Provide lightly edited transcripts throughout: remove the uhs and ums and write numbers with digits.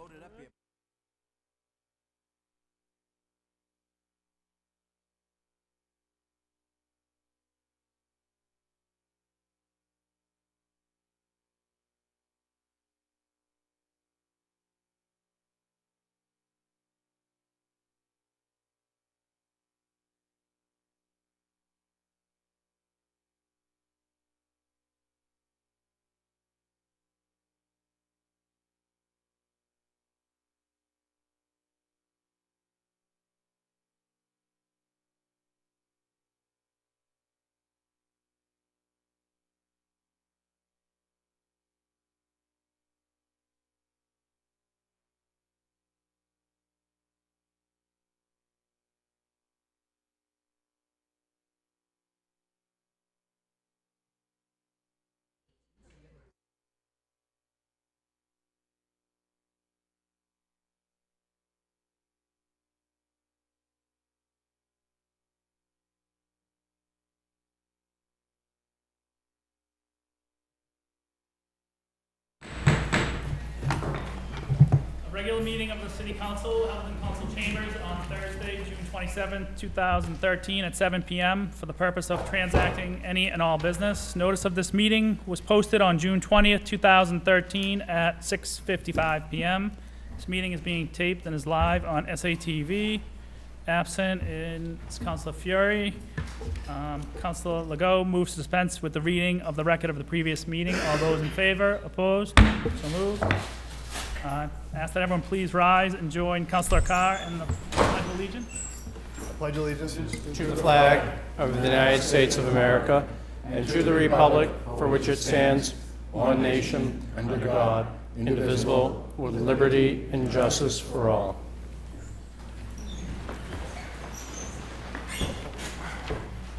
loaded up here. Regular meeting of the City Council held in Council Chambers on Thursday, June 27, 2013 at 7 p.m. for the purpose of transacting any and all business. Notice of this meeting was posted on June 20th, 2013 at 6:55 p.m. This meeting is being taped and is live on SATV. Absent is Councilor Fury. Councilor Legault moves to dispense with the reading of the record of the previous meeting. All those in favor? Opposed? So moved. Ask that everyone please rise and join Councilor Carr in the Pledge of Allegiance. I pledge allegiance to the flag of the United States of America and to the republic for which it stands, one nation, under God, indivisible, with liberty and justice for all.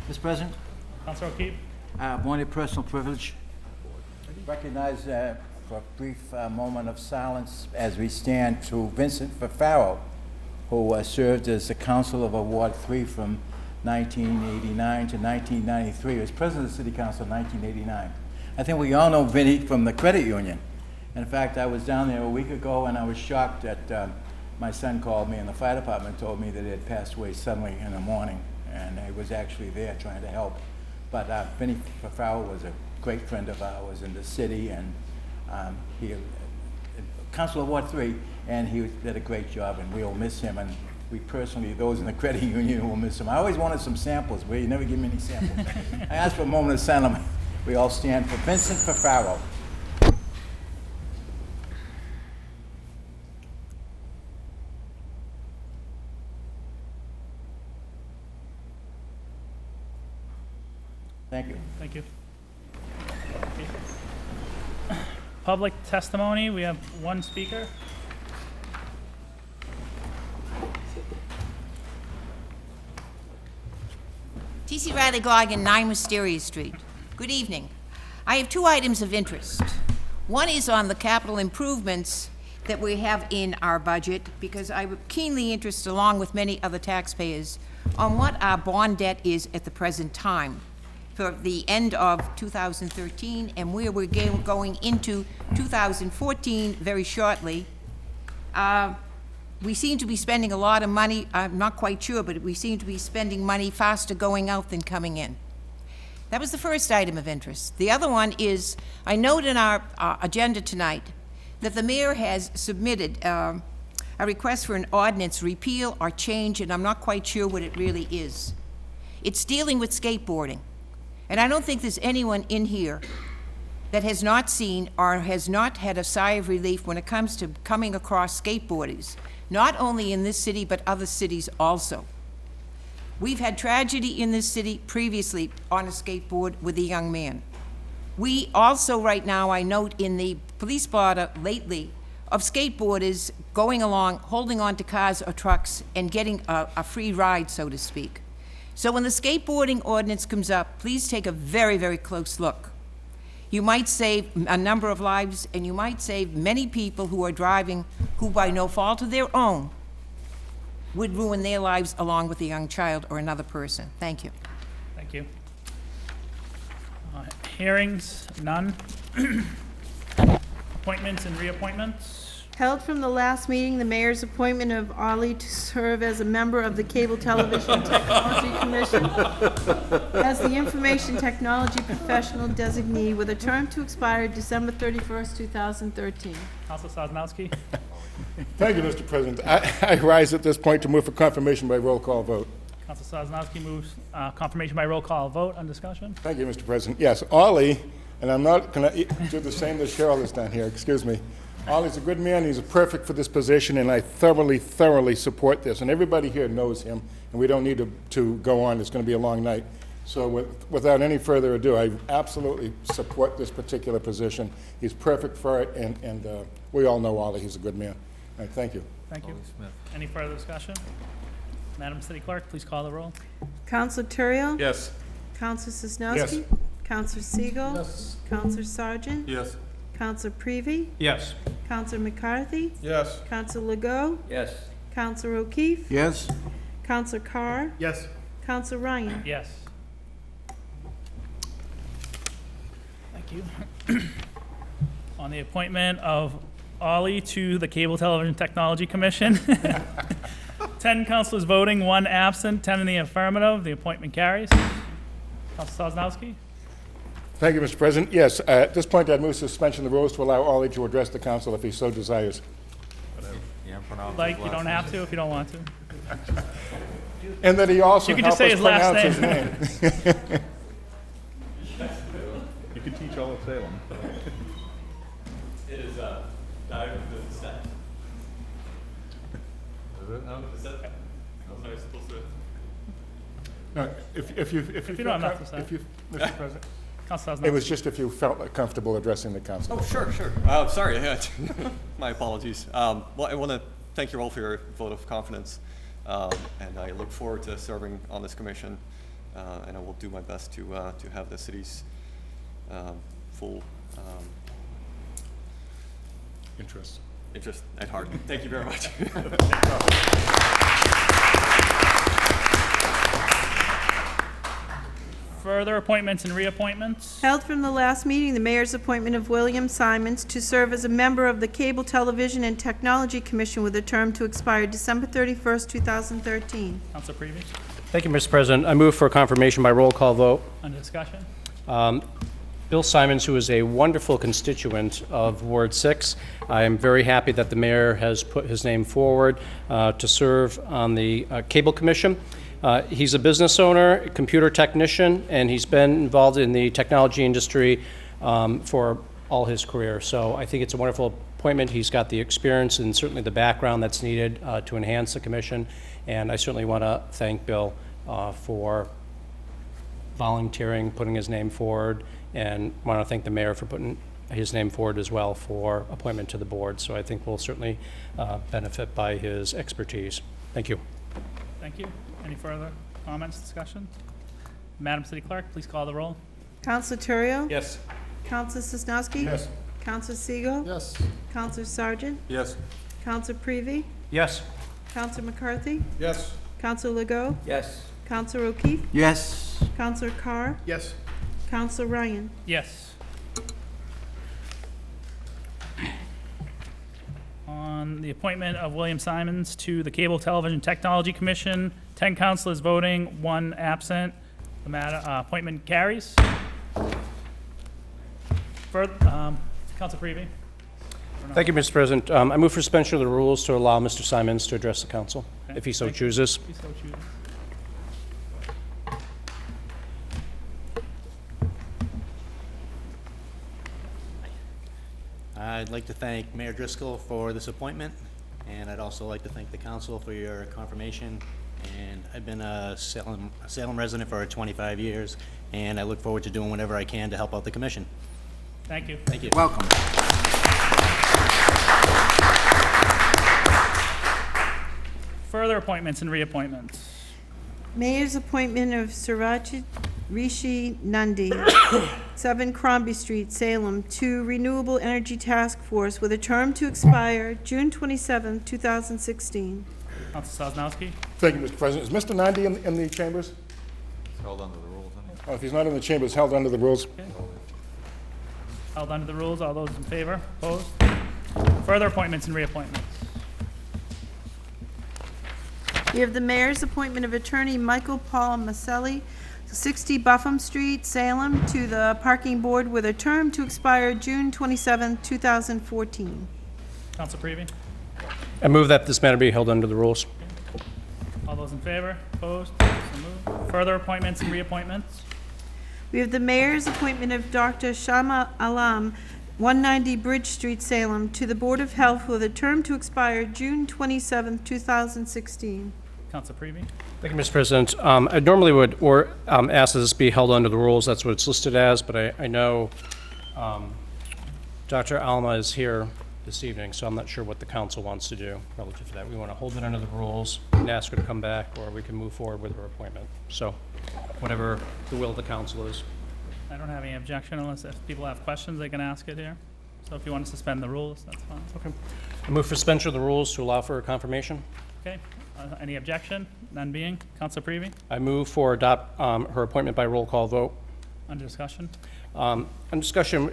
Mr. President, Councilor O'Keefe. wanted personal privilege. Recognize for a brief moment of silence as we stand to Vincent Fafaro, who served as the Council of Ward 3 from 1989 to 1993. He was president of the City Council in 1989. I think we all know Vinny from the credit union. In fact, I was down there a week ago and I was shocked that my son called me and the fire department told me that he had passed away suddenly in the morning, and I was actually there trying to help. But Vinny Fafaro was a great friend of ours in the city, and he Council of Ward 3, and he did a great job, and we'll miss him, and we personally, those in the credit union, will miss him. I always wanted some samples, but you never give me any samples. I asked for a moment of sentiment. We all stand for Vincent Fafaro. Thank you. Thank you. Public testimony, we have one speaker. T.C. Riley Goggin, 9 Wisteria Street. Good evening. I have two items of interest. One is on the capital improvements that we have in our budget, because I'm keenly interested, along with many other taxpayers, on what our bond debt is at the present time for the end of 2013 and where we're going into 2014 very shortly. We seem to be spending a lot of money. I'm not quite sure, but we seem to be spending money faster going out than coming in. That was the first item of interest. The other one is, I note in our agenda tonight that the mayor has submitted a request for an ordinance repeal or change, and I'm not quite sure what it really is. It's dealing with skateboarding. And I don't think there's anyone in here that has not seen or has not had a sigh of relief when it comes to coming across skateboarders, not only in this city, but other cities also. We've had tragedy in this city previously on a skateboard with a young man. We also right now, I note in the police blotter lately, of skateboarders going along, holding on to cars or trucks and getting a free ride, so to speak. So when the skateboarding ordinance comes up, please take a very, very close look. You might save a number of lives, and you might save many people who are driving who, by no fault of their own, would ruin their lives along with a young child or another person. Thank you. Thank you. Hearings, none. Appointments and reappointments. Held from the last meeting, the mayor's appointment of Ollie to serve as a member of the Cable Television Technology Commission as the information technology professional designee with a term to expire December 31st, 2013. Council Sosnowski. Thank you, Mr. President. I rise at this point to move for confirmation by roll call vote. Council Sosnowski moves confirmation by roll call vote on discussion. Thank you, Mr. President. Yes, Ollie, and I'm not going to do the same that Cheryl has done here, excuse me. Ollie's a good man, he's perfect for this position, and I thoroughly support this. And everybody here knows him, and we don't need to go on, it's going to be a long night. So without any further ado, I absolutely support this particular position. He's perfect for it, and we all know Ollie, he's a good man. All right, thank you. Thank you. Any further discussion? Madam City Clerk, please call the roll. Counselor Turiel? Yes. Counselor Sosnowski? Counselor Siegel? Yes. Counselor Sargent? Yes. Counselor Prevey? Yes. Counselor McCarthy? Yes. Counselor Legault? Yes. Counselor O'Keefe? Yes. Counselor Carr? Yes. Counselor Ryan? Yes. Thank you. On the appointment of Ollie to the Cable Television Technology Commission, 10 councilors voting, 1 absent, 10 in the affirmative. The appointment carries. Council Sosnowski. Thank you, Mr. President. Yes, at this point, I'd move suspension of the rules to allow Ollie to address the council if he so desires. Like, you don't have to if you don't want to. And that he also You can help just say us his last pronounce his name. name. You can teach all of Salem. It is dive of the set. Is it now? Is that? Was I supposed to? No, if you you feel don't have com- to say. if you, Mr. President, Council it was Sosnowski. just if you felt comfortable addressing the council. Oh, sure. Sorry. My apologies. Well, I want to thank you all for your vote of confidence, and I look forward to serving on this commission, and I will do my best to have the city's full Interest. interest at heart. Thank you very much. Further appointments and reappointments. Held from the last meeting, the mayor's appointment of William Simons to serve as a member of the Cable Television and Technology Commission with a term to expire December 31st, 2013. Council Prevey. Thank you, Mr. President. I move for confirmation by roll call vote. Under discussion. Bill Simons, who is a wonderful constituent of Ward 6. I am very happy that the mayor has put his name forward to serve on the Cable Commission. He's a business owner, a computer technician, and he's been involved in the technology industry for all his career. So I think it's a wonderful appointment. He's got the experience and certainly the background that's needed to enhance the commission. And I certainly want to thank Bill for volunteering, putting his name forward, and want to thank the mayor for putting his name forward as well for appointment to the board. So I think we'll certainly benefit by his expertise. Thank you. Thank you. Any further comments, discussion? Madam City Clerk, please call the roll. Counselor Turiel? Yes. Counselor Sosnowski? Yes. Counselor Siegel? Yes. Counselor Sargent? Yes. Counselor Prevey? Yes. Counselor McCarthy? Yes. Counselor Legault? Yes. Counselor O'Keefe? Yes. Counselor Carr? Yes. Counselor Ryan? Yes. On the appointment of William Simons to the Cable Television Technology Commission, 10 councilors voting, 1 absent. The matter, appointment carries. Further, Council Prevey. Thank you, Mr. President. I move for suspension of the rules to allow Mr. Simons to address the council, Okay. if he so Thank you. chooses. Please so choose. I'd like to thank Mayor Driscoll for this appointment, and I'd also like to thank the council for your confirmation. And I've been a Salem resident for 25 years, and I look forward to doing whatever I can to help out the commission. Thank you. Thank you. Welcome. Further appointments and reappointments. Mayor's appointment of Sirachi Rishi Nandi, 7 Crombie Street, Salem, to Renewable Energy Task Force with a term to expire June 27, 2016. Council Sosnowski. Thank you, Mr. President. Is Mr. Nandi in the chambers? It's held under the rules, isn't it? Oh, if he's not in the chambers, held under the rules. Held under the rules. All those in favor? Opposed? Further appointments and reappointments. We have the mayor's appointment of attorney Michael Paul Maselli, 60 Buffum Street, Salem, to the Parking Board with a term to expire June 27, 2014. Counsel Prevey. I move that this matter be held under the rules. All those in favor? Opposed? So moved. Further appointments and reappointments. We have the mayor's appointment of Dr. Shama Alam, 190 Bridge Street, Salem, to the Board of Health with a term to expire June 27, 2016. Counsel Prevey. Thank you, Mr. President. I normally would ask that this be held under the rules. That's what it's listed as, but I know Dr. Alma is here this evening, so I'm not sure what the council wants to do relative to that. We want to hold it under the rules and ask her to come back, or we can move forward with her appointment. So whatever the will of the council is. I don't have any objection unless if people have questions, they can ask it here. So if you want to suspend the rules, that's fine. Okay. I move for suspension of the rules to allow for a confirmation. Okay. Any objection? None being. Counsel Prevey. I move for adopt her appointment by roll call vote. Under discussion. On discussion,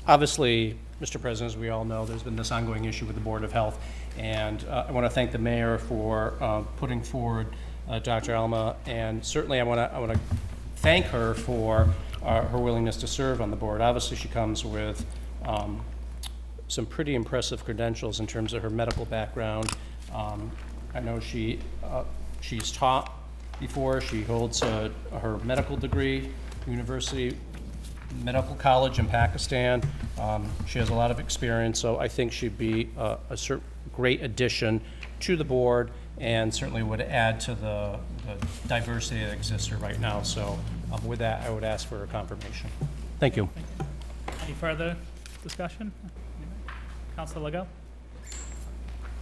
obviously, Mr. President, as we all know, there's been this ongoing issue with the Board of Health, and I want to thank the mayor for putting forward Dr. Alma, and certainly I want to thank her for her willingness to serve on the board. Obviously, she comes with some pretty impressive credentials in terms of her medical background. I know she's taught before. She holds her medical degree, University Medical College in Pakistan. She has a lot of experience, so I think she'd be a great addition to the board, and certainly would add to the diversity that exists here right now. So with that, I would ask for a confirmation. Thank you. Any further discussion? Counsel Legault.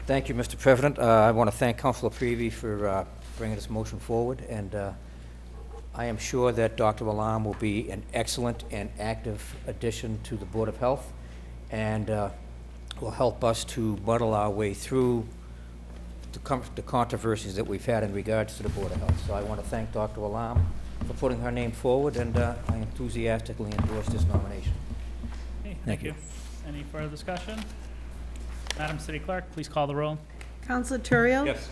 Thank you, Mr. President. I want to thank Councilor Prevey for bringing this motion forward, and I am sure that Dr. Alam will be an excellent and active addition to the Board of Health, and will help us to muddle our way through the controversies that we've had in regards to the Board of Health. So I want to thank Dr. Alam for putting her name forward, and I enthusiastically endorse this nomination. Okay, Thank thank you. you. Any further discussion? Madam City Clerk, please call the roll. Counselor Turiel? Yes.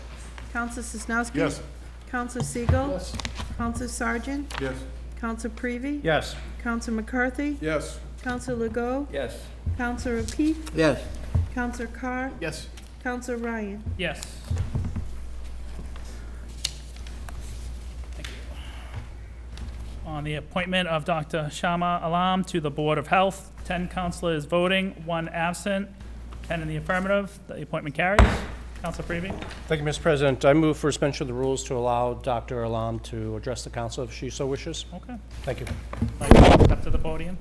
Counselor Sosnowski? Yes. Counselor Siegel? Yes. Counselor Sargent? Yes. Counselor Prevey? Yes. Counselor McCarthy? Yes. Counselor Legault? Yes. Counselor O'Keefe? Yes. Counselor Carr? Yes. Counselor Ryan? Yes. Thank you. On the appointment of Dr. Shama Alam to the Board of Health, 10 councilors voting, 1 absent, 10 in the affirmative. The appointment carries. Council Prevey. Thank you, Mr. President. I move for suspension of the rules to allow Dr. Alam to address the council if she so wishes. Okay. Thank you. Step to the podium.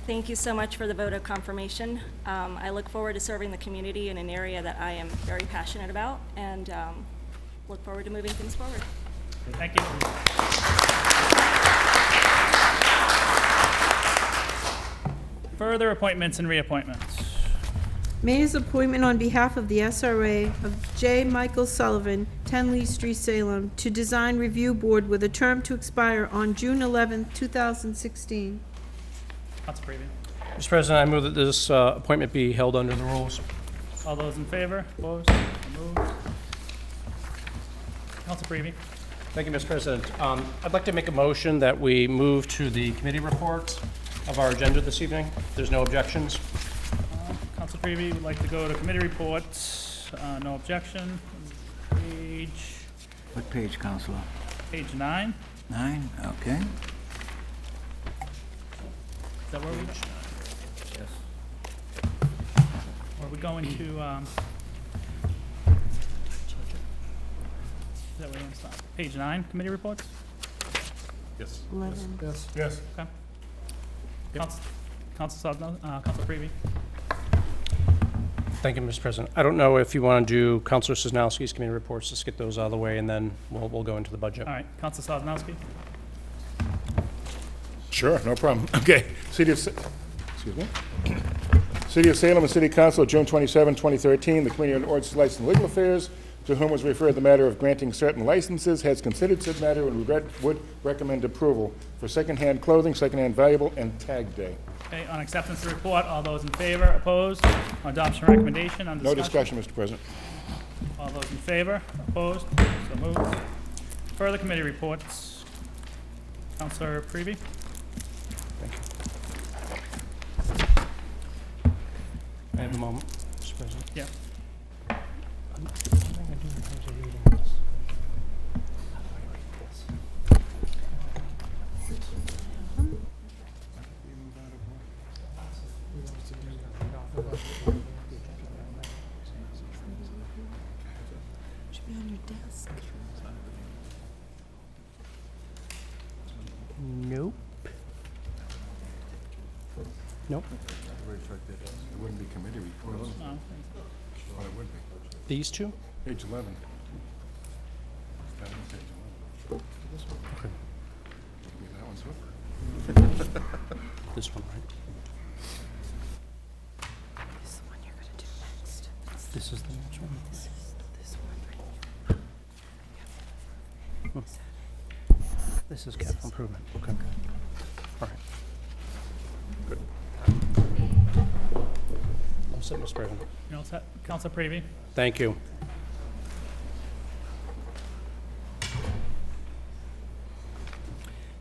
Thank you so much for the vote of confirmation. I look forward to serving the community in an area that I am very passionate about, and look forward to moving things forward. Thank you. Further appointments and reappointments. Mayor's appointment on behalf of the SRA of J. Michael Sullivan, 10 Lee Street, Salem, to Design Review Board with a term to expire on June 11, 2016. Council Prevey. Mr. President, I move that this appointment be held under the rules. All those in favor? Opposed? So moved. Council Prevey. Thank you, Mr. President. I'd like to make a motion that we move to the committee reports of our agenda this evening. If there's no objections. Council Prevey would like to go to committee reports. No objection. Page What page, Counselor? 9. 9, okay. Is that where we? Yes. Or are we going to? Is that where we want to stop? Page 9, committee reports. Yes. 11. Yes. Yes. Okay. Council Prevey. Thank you, Mr. President. I don't know if you want to do Councilor Sosnowski's committee reports, just get those out of the way, and then we'll go into the budget. All right, Council Sosnowski. Sure, no problem. Okay. Excuse me. City of Salem and City Council, June 27, 2013. The Committee on Ordinance, License, and Legal Affairs, to whom was referred the matter of granting certain licenses, has considered said matter and would recommend approval for secondhand clothing, secondhand valuable, and tag day. Okay, on acceptance of the report, all those in favor, opposed? On adoption of recommendation, on No discussion? discussion, Mr. President. All those in favor, opposed? So moved. Further committee reports. Counselor Prevey? I have a moment, Mr. President. Yeah. Should be on your desk. Nope. Nope. It wouldn't be committee reports, No. but it would be. These two? Page 11. That is page 11. Okay. Maybe that one's up. This one, right? This is the one you're gonna do next. This is the next one? This one right here. This is capital improvement. Okay. All right. Good. I'm set, Mr. President. You all set? Counselor Prevey? Thank you.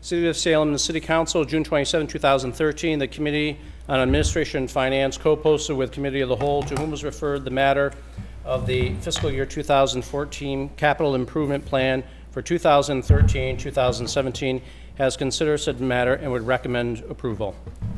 City of Salem, the City Council, June 27, 2013. The Committee on Administration and Finance co-posted with Committee of the Whole, to whom was referred the matter of the fiscal year 2014 capital improvement plan for 2013-2017, has considered said matter and would recommend approval.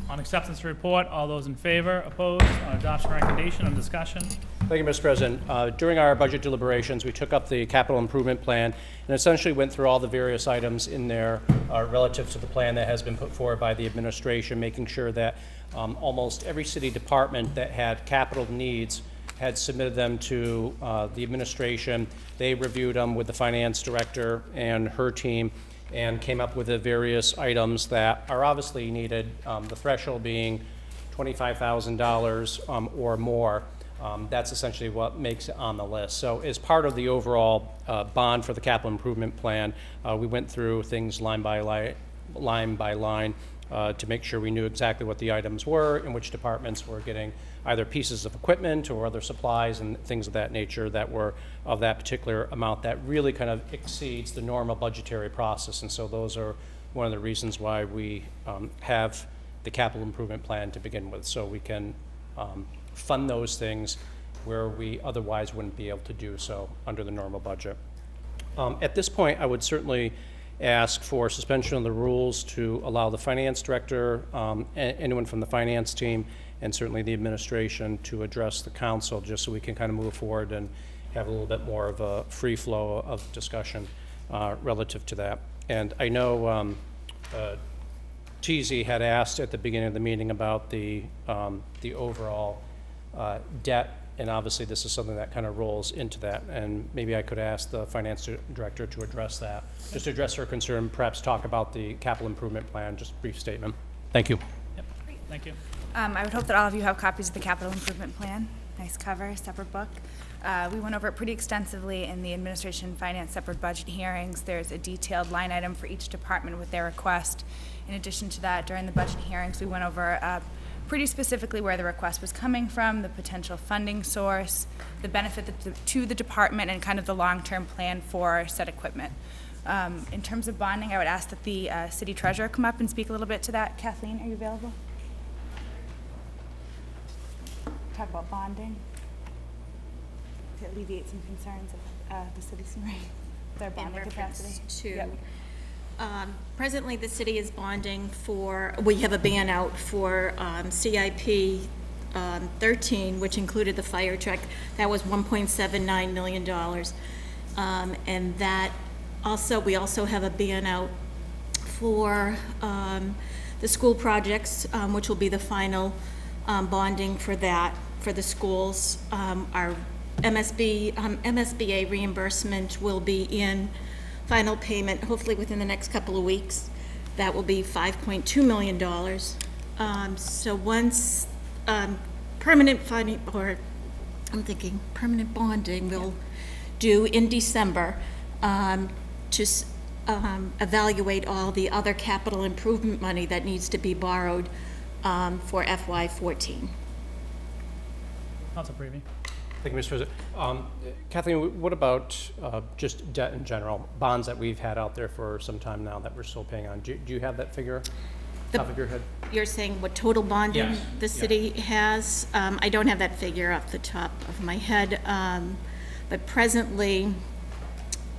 On acceptance of report, all those in favor, opposed? On adoption of recommendation, on discussion? Thank you, Mr. President. During our budget deliberations, we took up the capital improvement plan and essentially went through all the various items in there relative to the plan that has been put forward by the administration, making sure that almost every city department that had capital needs had submitted them to the administration. They reviewed them with the finance director and her team and came up with the various items that are obviously needed, the threshold being $25,000 or more. That's essentially what makes it on the list. So as part of the overall bond for the capital improvement plan, we went through things line by line to make sure we knew exactly what the items were and which departments were getting either pieces of equipment or other supplies and things of that nature that were of that particular amount that really kind of exceeds the normal budgetary process. And so those are one of the reasons why we have the capital improvement plan to begin with, so we can fund those things where we otherwise wouldn't be able to do so under the normal budget. At this point, I would certainly ask for suspension of the rules to allow the finance director, anyone from the finance team, and certainly the administration to address the council, just so we can kind of move forward and have a little bit more of a free flow of discussion relative to that. And I know TZ had asked at the beginning of the meeting about the overall debt, and obviously this is something that kind of rolls into that, and maybe I could ask the finance director to address that, just to address her concern, perhaps talk about the capital improvement plan, just a brief statement. Thank you. Yep. Thank you. I would hope that all of you have copies of the capital improvement plan. Nice cover, separate book. We went over it pretty extensively in the administration and finance separate budget hearings. There's a detailed line item for each department with their request. In addition to that, during the budget hearings, we went over pretty specifically where the request was coming from, the potential funding source, the benefit to the department, and kind of the long-term plan for said equipment. In terms of bonding, I would ask that the city treasurer come up and speak a little bit to that. Kathleen, are you available? Talk about bonding to alleviate some concerns of the city's their bonding capacity. To, presently, the city is bonding for, we have a ban out for CIP 13, which included the fire truck. That was $1.79 million. And that also, we also have a ban out for the school projects, which will be the final bonding for that, for the schools. Our MSBA reimbursement will be in final payment, hopefully within the next couple of weeks. That will be $5.2 million. So once permanent funding, or I'm thinking permanent bonding, will do in December to evaluate all the other capital improvement money that needs to be borrowed for FY14. Council Prevey. Thank you, Mr. President. Kathleen, what about just debt in general, bonds that we've had out there for some time now that we're still paying on? Do you have that figure top of your head? You're saying what total bonding Yes. the city has? I don't have that figure off the top of my head, but presently,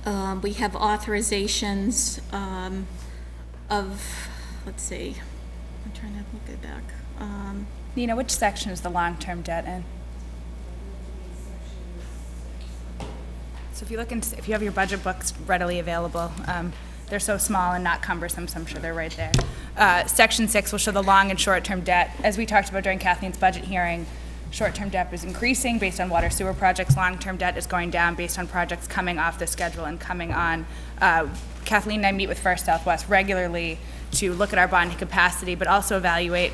we have authorizations of, let's see, I'm trying to look it back. Nina, which section is the long-term debt in? So if you look into, if you have your budget books readily available, they're so small and not cumbersome, so I'm sure they're right there. Section 6 will show the long and short-term debt. As we talked about during Kathleen's budget hearing, short-term debt is increasing based on water sewer projects. Long-term debt is going down based on projects coming off the schedule and coming on. Kathleen and I meet with First Southwest regularly to look at our bonding capacity, but also evaluate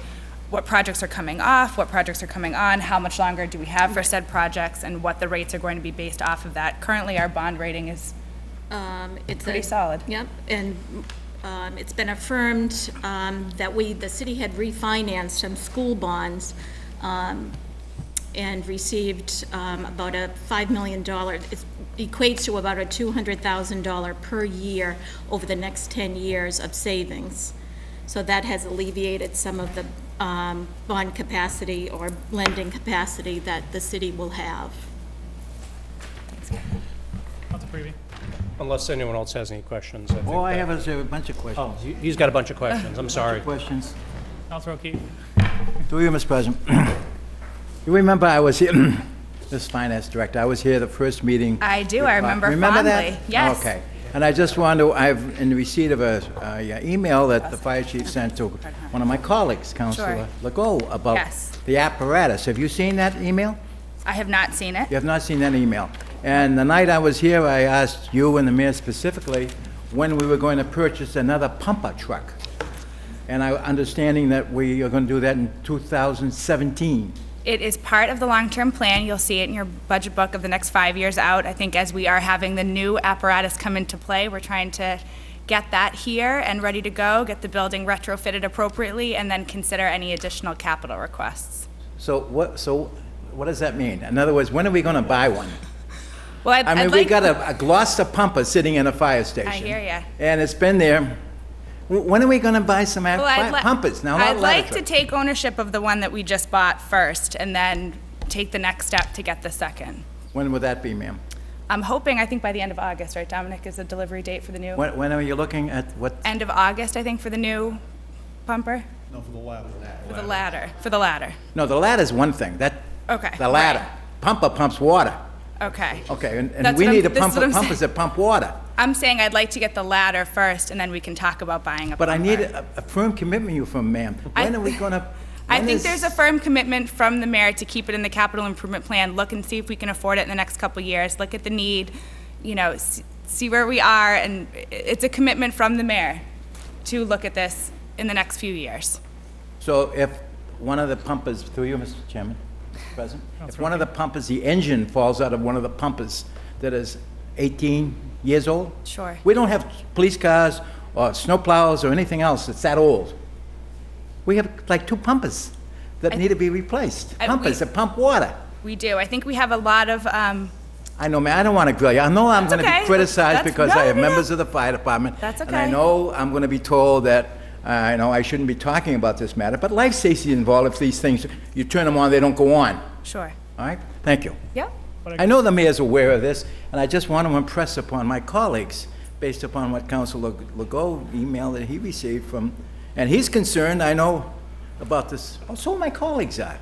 what projects are coming off, what projects are coming on, how much longer do we have for said projects, and what the rates are going to be based off of that. Currently, our bond rating is It's pretty solid. Yep, and it's been affirmed that the city had refinanced some school bonds and received about a $5 million, it equates to about a $200,000 per year over the next 10 years of savings. So that has alleviated some of the bond capacity or lending capacity that the city will have. Council Prevey. Unless anyone else has any questions. think All I that- have is a bunch of Oh, questions. he's got a bunch of questions. I'm sorry. Questions? Councilor O'Keefe. Through you, Mr. President. You remember I was here, this finance director, I was here the first meeting. I do, I remember Remember fondly. that? Yes. Okay. And I just wanted to, I've in receipt of a email that the fire chief sent to one of my colleagues, Councilor Legault, about Yes. the apparatus. Have you seen that email? I have not seen it. You have not seen that email. And the night I was here, I asked you and the mayor specifically when we were going to purchase another pumper truck. And I understanding that we are going to do that in 2017. It is part of the long-term plan. You'll see it in your budget book of the next 5 years out. I think as we are having the new apparatus come into play, we're trying to get that here and ready to go, get the building retrofitted appropriately, and then consider any additional capital requests. So what does that mean? In other words, when are we going to buy one? Well, I mean, we got a Gloucester pumper sitting in a fire station. I hear ya. And it's been there. When are we going to buy some pumpers? Now, not I'd like ladder to take ownership of the one that we just bought first, and then take the next step to get the second. When would that be, ma'am? I'm hoping, I think by the end of August, right, Dominic, is the delivery date for the new? When are you looking at what? End of August, I think, for the new pumper? No, for the ladder. For the ladder, for the ladder. No, the ladder's one thing. Okay. The ladder. right. Pumper pumps water. Okay. Okay, and That's we what need I'm- this is what I'm pumpers saying. that pump water. I'm saying I'd like to get the ladder first, and then we can talk about buying a But I pumper. need a firm commitment from ma'am. When are we going to? I think there's a firm commitment from the mayor to keep it in the capital improvement plan, look and see if we can afford it in the next couple of years, look at the need, you know, see where we are, and it's a commitment from the mayor to look at this in the next few years. So if one of the pumpers, through you, Mr. Chairman, Mr. President, if one of the pumpers, the engine falls out of one of the pumpers that is 18 years old? Sure. We don't have police cars or snowplows or anything else that's that old. We have like 2 pumpers that need to be replaced. Pumpers that pump water. We do. I think we have a lot of, I know, man, I don't want to grill you. I know I'm That's going to okay. be criticized That's- because no, I have no, no. members of the fire department. That's And I okay. know I'm going to be told that, I know I shouldn't be talking about this matter, but life safety is involved if these things, you turn them on, they don't go on. sure. All right? Thank you. Yep. I know the mayor's aware of this, and I just want to impress upon my colleagues, based upon what Councilor Legault email that he received from, and he's concerned, I know, about this. Oh, so my colleagues are.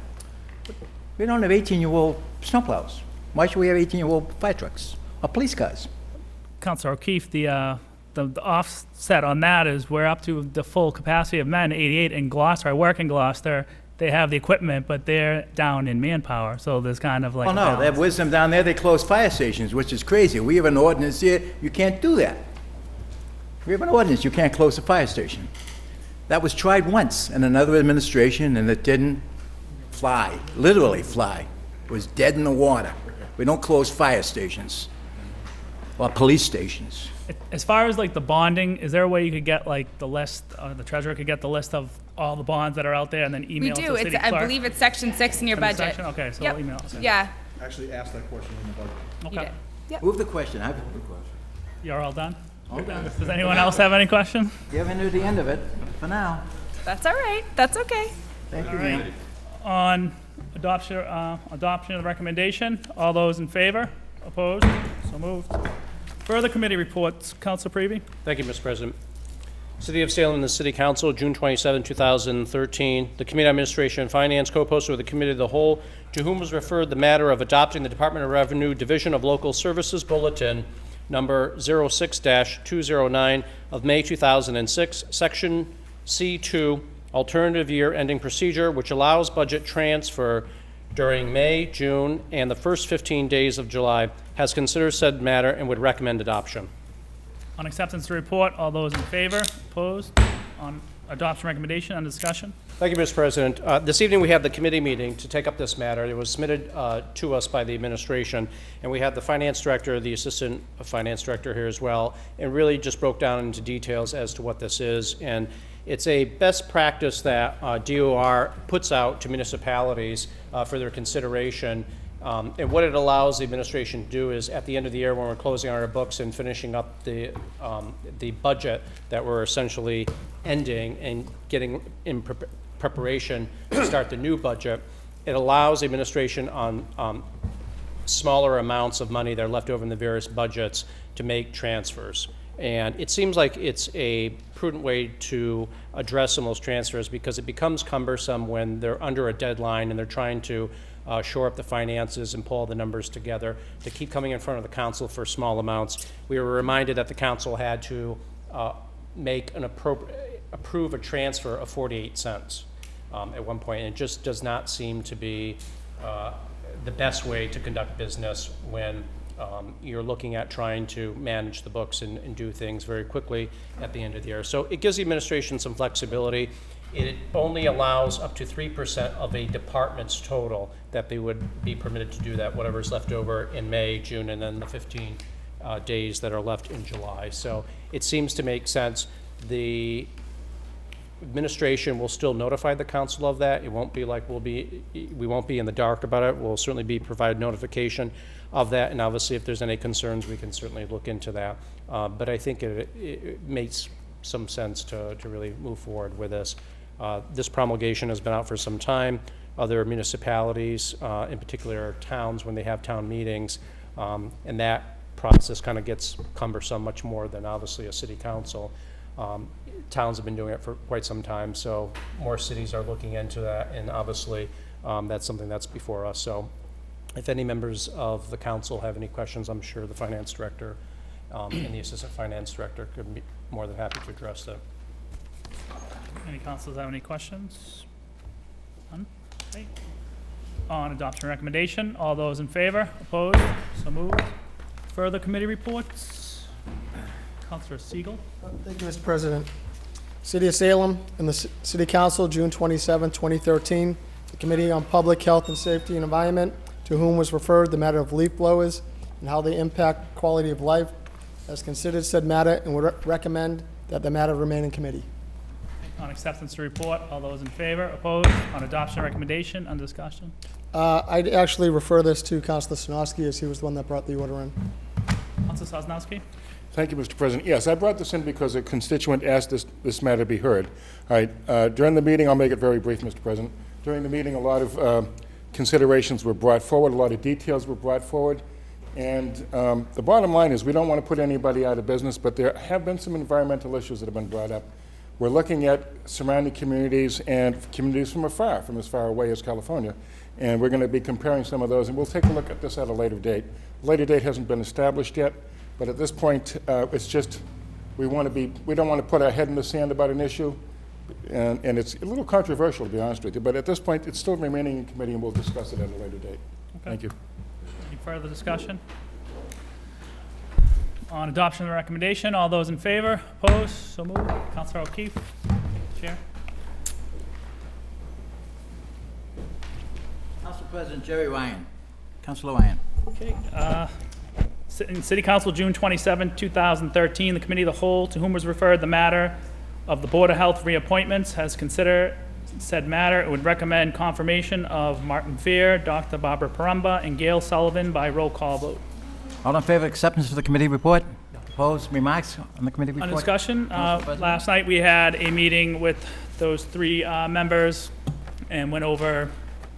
We don't have 18-year-old snowplows. Why should we have 18-year-old fire trucks or police cars? Councilor O'Keefe, the offset on that is we're up to the full capacity of men, 88 in Gloucester. I work in Gloucester. They have the equipment, but they're down in manpower, so there's kind of like Oh, a no, they have balance. wisdom down there, they close fire stations, which is crazy. We have an ordinance here, you can't do that. We have an ordinance, you can't close a fire station. That was tried once in another administration, and it didn't fly, literally fly. It was dead in the water. We don't close fire stations or police stations. As far as like the bonding, is there a way you could get like the list, the treasurer could get the list of all the bonds that are out there and then We email it to do. the It's, city clerk? I believe it's section 6 in your In the budget. section? Okay, so Yep. we'll email it. Okay. Yeah. Actually asked that question in the budget. You Okay. did. Yep. Move the question. I've moved the question. You're all done? All done. Does anyone else have any questions? You haven't near the end of it for now. That's all right. That's okay. Thank you, All right. ma'am. On adoption of the recommendation, all those in favor? Opposed? So moved. Further committee reports, Council Prevey? Thank you, Mr. President. City of Salem and the City Council, June 27, 2013. The Committee on Administration and Finance, co-posted with the Committee of the Whole, to whom was referred the matter of adopting the Department of Revenue Division of Local Services Bulletin number 06-209 of May 2006, Section C2, Alternative Year Ending Procedure, which allows budget transfer during May, June, and the first 15 days of July, has considered said matter and would recommend adoption. On acceptance to report, all those in favor? Opposed? On adoption recommendation, on discussion? Thank you, Mr. President. This evening, we had the committee meeting to take up this matter. It was submitted to us by the administration, and we had the finance director, the assistant finance director here as well, and really just broke down into details as to what this is. And it's a best practice that DOR puts out to municipalities for their consideration. And what it allows the administration to do is, at the end of the year, when we're closing our books and finishing up the budget that we're essentially ending and getting in preparation to start the new budget, it allows the administration on smaller amounts of money that are left over in the various budgets to make transfers. And it seems like it's a prudent way to address some of those transfers, because it becomes cumbersome when they're under a deadline and they're trying to shore up the finances and pull all the numbers together to keep coming in front of the council for small amounts. We were reminded that the council had to make an approve a transfer of 48 cents at one point, and it just does not seem to be the best way to conduct business when you're looking at trying to manage the books and do things very quickly at the end of the year. So it gives the administration some flexibility. It only allows up to 3% of a department's total that they would be permitted to do that, whatever's left over in May, June, and then the 15 days that are left in July. So it seems to make sense. The administration will still notify the council of that. It won't be like we won't be in the dark about it. We'll certainly be provided notification of that, and obviously if there's any concerns, we can certainly look into that. But I think it makes some sense to really move forward with this. This promulgation has been out for some time. Other municipalities, in particular towns, when they have town meetings, and that process kind of gets cumbersome much more than obviously a city council. Towns have been doing it for quite some time, so more cities are looking into that, and obviously that's something that's before us. So if any members of the council have any questions, I'm sure the finance director and the assistant finance director could be more than happy to address them. Any councilors have any questions? None? Okay. On adoption recommendation, all those in favor? Opposed? So moved. Further committee reports? Councilor Siegel? Thank you, Mr. President. City of Salem and the City Council, June 27, 2013. The Committee on Public Health and Safety and Environment, to whom was referred the matter of leaf blowers and how they impact quality of life, has considered said matter and would recommend that the matter remain in committee. On acceptance to report, all those in favor? Opposed? On adoption recommendation, on discussion? I'd actually refer this to Councilor Sinowski, as he was the one that brought the order in. Councilor Sosnowski? Thank you, Mr. President. Yes, I brought this in because a constituent asked this matter be heard. All right, during the meeting, I'll make it very brief, Mr. President. During the meeting, a lot of considerations were brought forward, a lot of details were brought forward, and the bottom line is we don't want to put anybody out of business, but there have been some environmental issues that have been brought up. We're looking at surrounding communities and communities from as far away as California, and we're going to be comparing some of those, and we'll take a look at this at a later date. A later date hasn't been established yet, but at this point, it's just we don't want to put our head in the sand about an issue, and it's a little controversial, to be honest with you, but at this point, it's still remaining in committee, and we'll discuss it at a later date. Okay. Thank you. Any further discussion? On adoption of the recommendation, all those in favor? Opposed? So moved. Councilor O'Keefe, Chair. Council President Jerry Ryan. Councilor Ryan. Okay. In City Council, June 27, 2013, the Committee of the Whole, to whom was referred the matter of the Board of Health reappointments has considered said matter. It would recommend confirmation of Martin Fear, Dr. Barbara Parumba, and Gail Sullivan by roll call vote. All in favor of acceptance of the committee report? Opposed? Remarks on the committee report? On discussion, Council President? last night we had a meeting with those three members and went over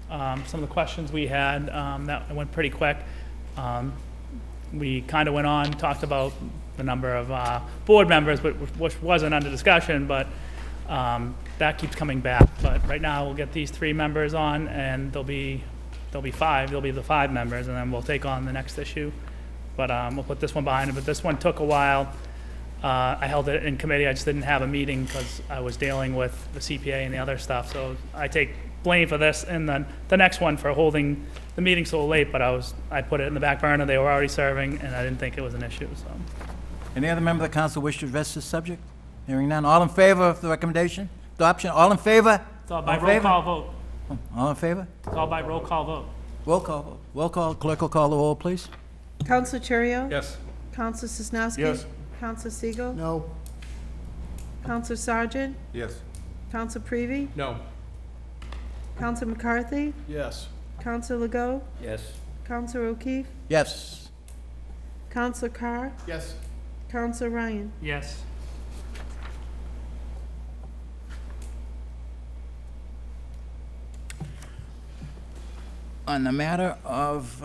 some of the questions we had. That went pretty quick. We kind of went on, talked about the number of board members, but which wasn't under discussion, but that keeps coming back. But right now, we'll get these three members on, and there'll be five. There'll be the 5 members, and then we'll take on the next issue. But we'll put this one behind it. But this one took a while. I held it in committee. I just didn't have a meeting because I was dealing with the CPA and the other stuff. So I take blame for this, and then the next one for holding the meeting so late. But I put it in the back burner. They were already serving, and I didn't think it was an issue. So. Any other member of the council wish to address this subject? Hearing none. All in favor of the recommendation? Adoption? All in favor? It's all by All in roll favor? call vote. All in favor? It's all by roll call vote. Roll call vote. Roll call. Clerk will call the roll, please. Counselor Terrio? Yes. Counselor Sosnowski? Yes. Counselor Siegel? No. Counselor Sargent? Yes. Counselor Prevey? No. Counselor McCarthy? Yes. Counselor Legault? Yes. Counselor O'Keefe? Yes. Counselor Carr? Yes. Counselor Ryan? Yes. On the matter of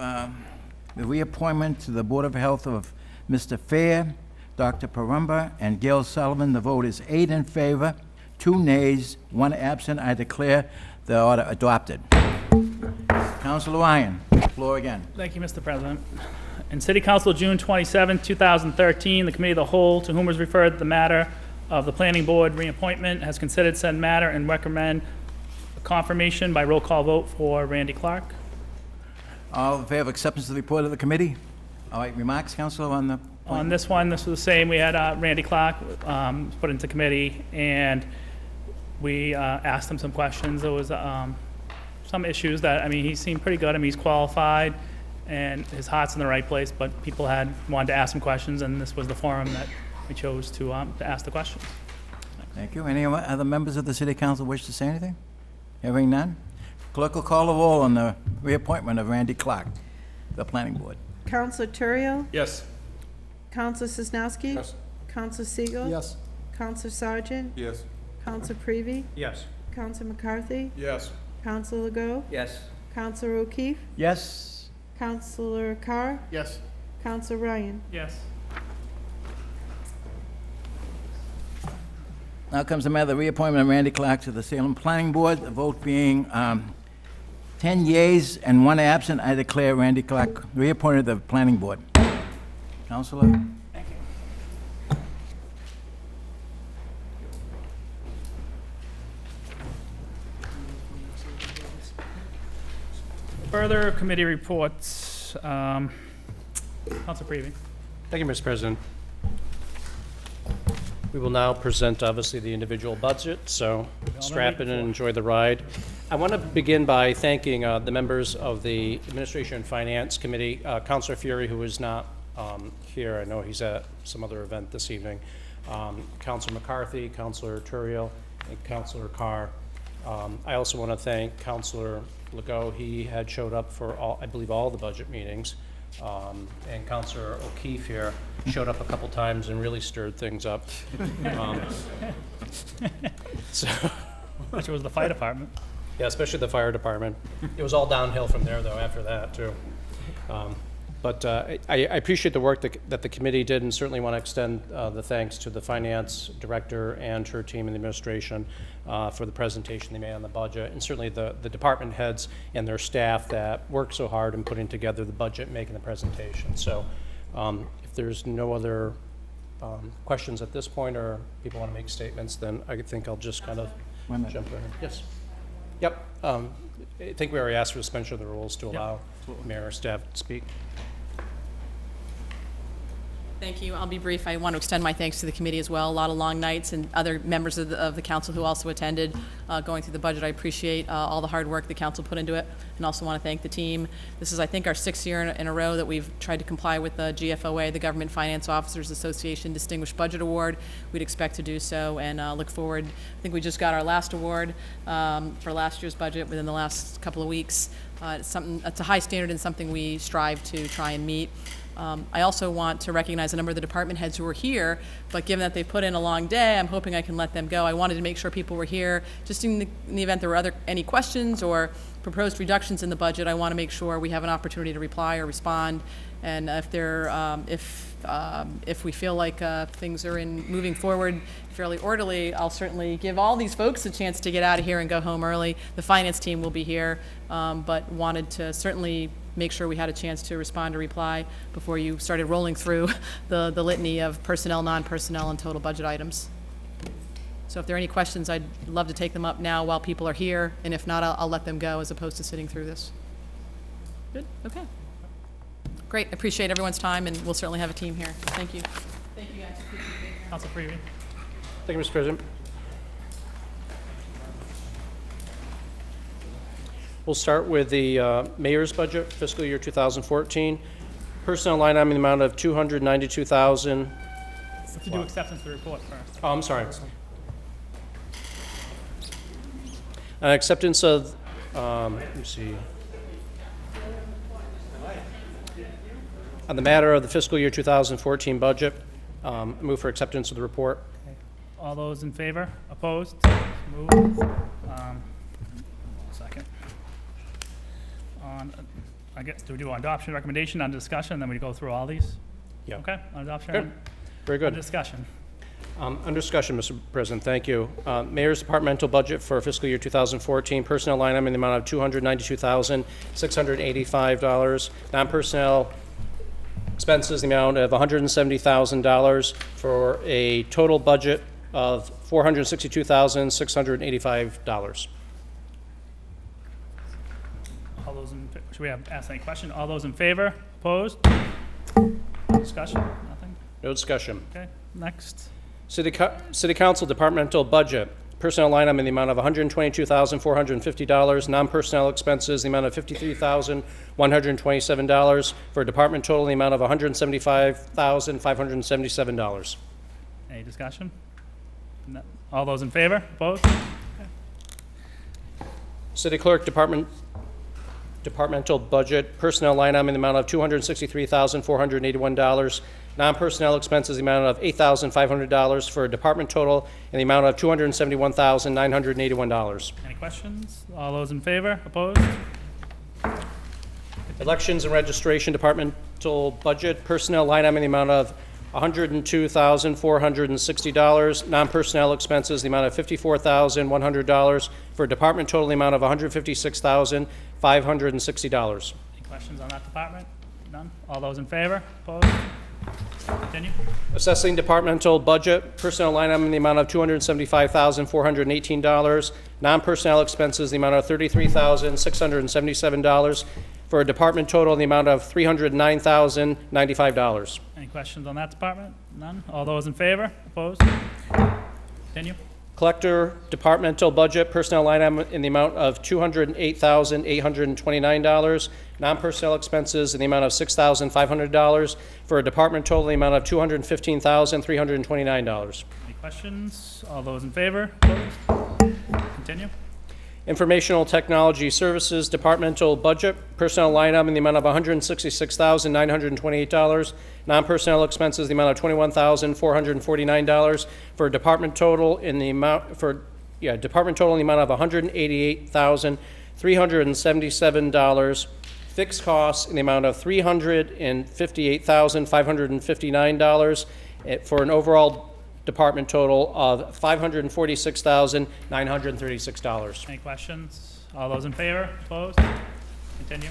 the reappointment to the Board of Health of Mr. Fair, Dr. Parumba, and Gail Sullivan, the vote is 8 in favor, 2 nays, 1 absent. I declare the order adopted. Councilor Ryan, floor again. Thank you, Mr. President. In City Council, June 27, 2013, the Committee of the Whole, to whom was referred the matter of the Planning Board reappointment, has considered said matter and recommend confirmation by roll call vote for Randy Clark. All in favor of acceptance of the report of the committee? All right, remarks, Councilor, on the On this one, this was the same. We had Randy Clark put into committee, and we asked him some questions. There was some issues that, I mean, he seemed pretty good. I mean, he's qualified, and his heart's in the right place, but people wanted to ask him questions, and this was the forum that we chose to ask the questions. Thank you. Any other members of the City Council wish to say anything? Hearing none. Clerk will call the roll on the reappointment of Randy Clark, the Planning Board. Counselor Terrio? Yes. Counselor Sosnowski? Yes. Counselor Siegel? Yes. Counselor Sargent? Yes. Counselor Prevey? Yes. Counselor McCarthy? Yes. Counselor Legault? Yes. Counselor O'Keefe? Yes. Counselor Carr? Yes. Counselor Ryan? Yes. Now comes the matter of the reappointment of Randy Clark to the Salem Planning Board, the vote being 10 yeas and 1 absent. I declare Randy Clark reappointed to the Planning Board. Councilor? Thank you. Further committee reports. Councilor Prevey. Thank you, Mr. President. We will now present, obviously, the individual budget, so strap in and enjoy the ride. I want to begin by thanking the members of the Administration and Finance Committee. Councilor Fury, who is not here, I know he's at some other event this evening. Councilor McCarthy, Councilor Terrio, and Councilor Carr. I also want to thank Councilor Legault. He had showed up for, I believe, all the budget meetings. And Councilor O'Keefe here showed up a couple times and really stirred things up. So, Which was the fire department. yeah, especially the fire department. It was all downhill from there, though, after that, too. But I appreciate the work that the committee did, and certainly want to extend the thanks to the finance director and her team in the administration for the presentation they made on the budget, and certainly the department heads and their staff that worked so hard in putting together the budget, making the presentation. So if there's no other questions at this point, or people want to make statements, then I think I'll just kind of jump in. Yes. Yep. I think we already asked for suspension of the rules to allow mayor or staff to speak. Thank you. I'll be brief. I want to extend my thanks to the committee as well. A lot of long nights and other members of the council who also attended going through the budget. I appreciate all the hard work the council put into it, and also want to thank the team. This is, I think, our 6th year in a row that we've tried to comply with the GFOA, the Government Finance Officers Association Distinguished Budget Award. We'd expect to do so, and look forward. I think we just got our last award for last year's budget within the last couple of weeks. It's a high standard and something we strive to try and meet. I also want to recognize a number of the department heads who are here, but given that they've put in a long day, I'm hoping I can let them go. I wanted to make sure people were here, just in the event there were any questions or proposed reductions in the budget. I want to make sure we have an opportunity to reply or respond, and if we feel like things are moving forward fairly orderly, I'll certainly give all these folks a chance to get out of here and go home early. The finance team will be here, but wanted to certainly make sure we had a chance to respond or reply before you started rolling through the litany of personnel, non-personnel, and total budget items. So if there are any questions, I'd love to take them up now while people are here, and if not, I'll let them go as opposed to sitting through this. Good, okay. Great, appreciate everyone's time, and we'll certainly have a team here. Thank you. Thank you, guys. Council Freebie. Thank you, Mr. President. We'll start with the mayor's budget, fiscal year 2014. Personnel line item in the amount of $292,000. Let's do acceptance of the report first. Oh, I'm sorry. Acceptance of, let me see. On the matter of the fiscal year 2014 budget, move for acceptance of the report. All those in favor? Opposed? Moved. Second. I guess, do we do adoption recommendation on discussion, then we go through all these? Yeah. Okay, on adoption. Good. Very good. On discussion. Under discussion, Mr. President, thank you. Mayor's departmental budget for fiscal year 2014, personnel line item in the amount of $292,685. Non-personnel expenses, the amount of $170,000 for a total budget of $462,685. All those in, should we ask any question? All those in favor? Opposed? Discussion? Nothing? No discussion. Okay, next. City Council departmental budget, personnel line item in the amount of $122,450. Non-personnel expenses, the amount of $53,127 for a department total in the amount of $175,577. Any discussion? No. All those in favor? Opposed? Okay. City Clerk departmental budget, personnel line item in the amount of $263,481. Non-personnel expenses, the amount of $8,500 for a department total in the amount of $271,981. Any questions? All those in favor? Opposed? Elections and registration departmental budget, personnel line item in the amount of $102,460. Non-personnel expenses, the amount of $54,100 for a department total in the amount of $156,560. Any questions on that department? None? All those in favor? Opposed? Continue. Assessing departmental budget, personnel line item in the amount of $275,418. Non-personnel expenses, the amount of $33,677 for a department total in the amount of $309,095. Any questions on that department? None? All those in favor? Opposed? Continue. Collector departmental budget, personnel line item in the amount of $208,829. Non-personnel expenses in the amount of $6,500 for a department total in the amount of $215,329. Any questions? All those in favor? Opposed? Continue. Informational Technology Services Departmental Budget, personnel line item in the amount of $166,928. Non-personnel expenses, the amount of $21,449 for a department total in the amount of $188,377. Fixed costs in the amount of $358,559 for an overall department total of $546,936. Any questions? All those in favor? Opposed? Continue.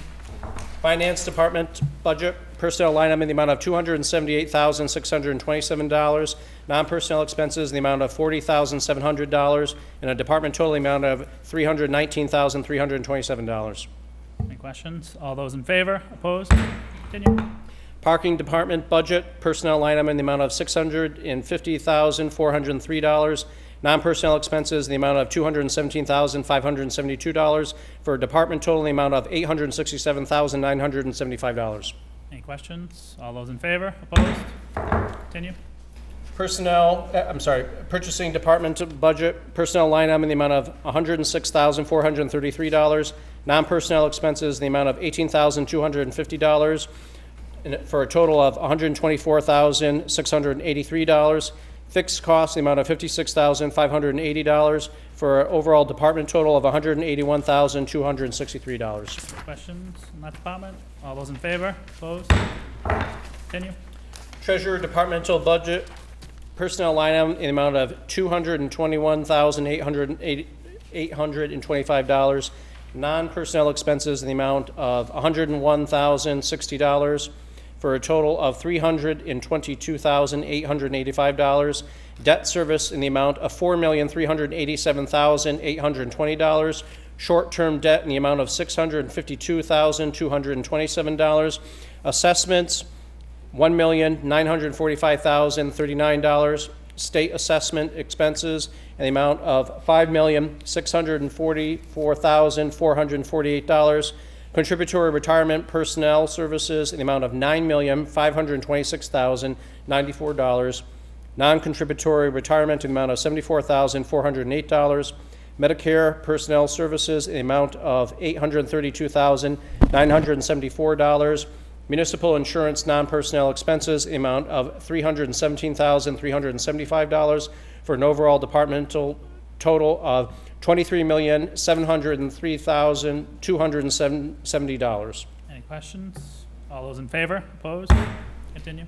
Finance Department budget, personnel line item in the amount of $278,627. Non-personnel expenses in the amount of $40,700, and a department total amount of $319,327. Any questions? All those in favor? Opposed? Continue. Parking Department budget, personnel line item in the amount of $650,403. Non-personnel expenses in the amount of $217,572 for a department total in the amount of $867,975. Any questions? All those in favor? Opposed? Continue. Purchasing Department budget, personnel line item in the amount of $106,433. Non-personnel expenses in the amount of $18,250 for a total of $124,683. Fixed costs in the amount of $56,580 for an overall department total of $181,263. Questions on that department? All those in favor? Opposed? Continue. Treasurer Departmental budget, personnel line item in the amount of $221,825. Non-personnel expenses in the amount of $101,060 for a total of $322,885. Debt service in the amount of $4,387,820. Short-term debt in the amount of $652,227. Assessments, $1,945,039. State assessment expenses in the amount of $5,644,448. Contributory retirement personnel services in the amount of $9,526,094. Non-contributory retirement in the amount of $74,408. Medicare personnel services in the amount of $832,974. Municipal insurance non-personnel expenses in the amount of $317,375 for an overall departmental total of $23,703,270. Any questions? All those in favor? Opposed? Continue.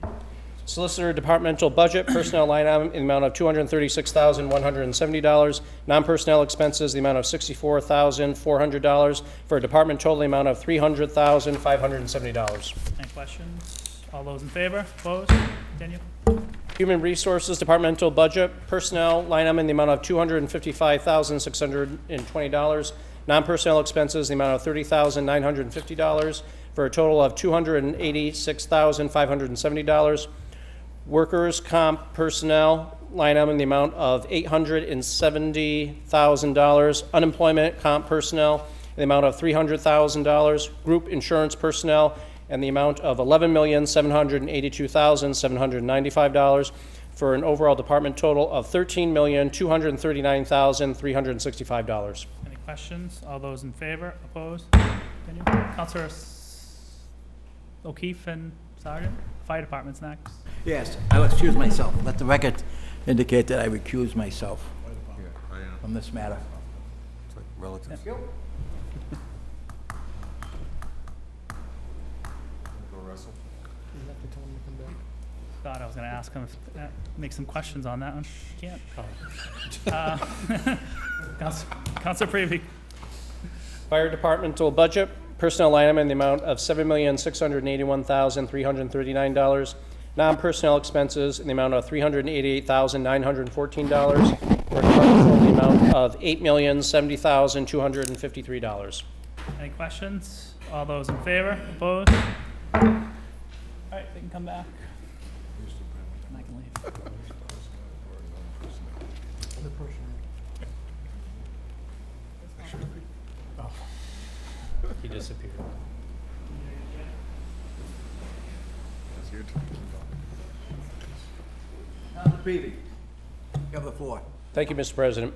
Solicitor departmental budget, personnel line item in the amount of $236,170. Non-personnel expenses, the amount of $64,400 for a department total amount of $300,570. Any questions? All those in favor? Opposed? Continue. Human Resources Departmental Budget, personnel line item in the amount of $255,620. Non-personnel expenses, the amount of $30,950 for a total of $286,570. Workers' comp personnel line item in the amount of $870,000. Unemployment comp personnel in the amount of $300,000. Group insurance personnel and the amount of $11,782,795 for an overall department total of $13,239,365. Any questions? All those in favor? Opposed? Continue. Councilor O'Keefe and Sergeant. Fire Department's next. Yes, I will excuse myself. Let the record indicate that I recuse myself from this matter. Relative. Thought I was going to ask him if make some questions on that one. Can't. Councilor Prevey. Fire departmental budget, personnel line item in the amount of $7,681,339. Non-personnel expenses in the amount of $388,914 for a department total amount of $8,070,253. Any questions? All those in favor? Opposed? All right, they can come back. I can leave. Oh. He disappeared. Councilor Prevey, you have the floor. Thank you, Mr. President.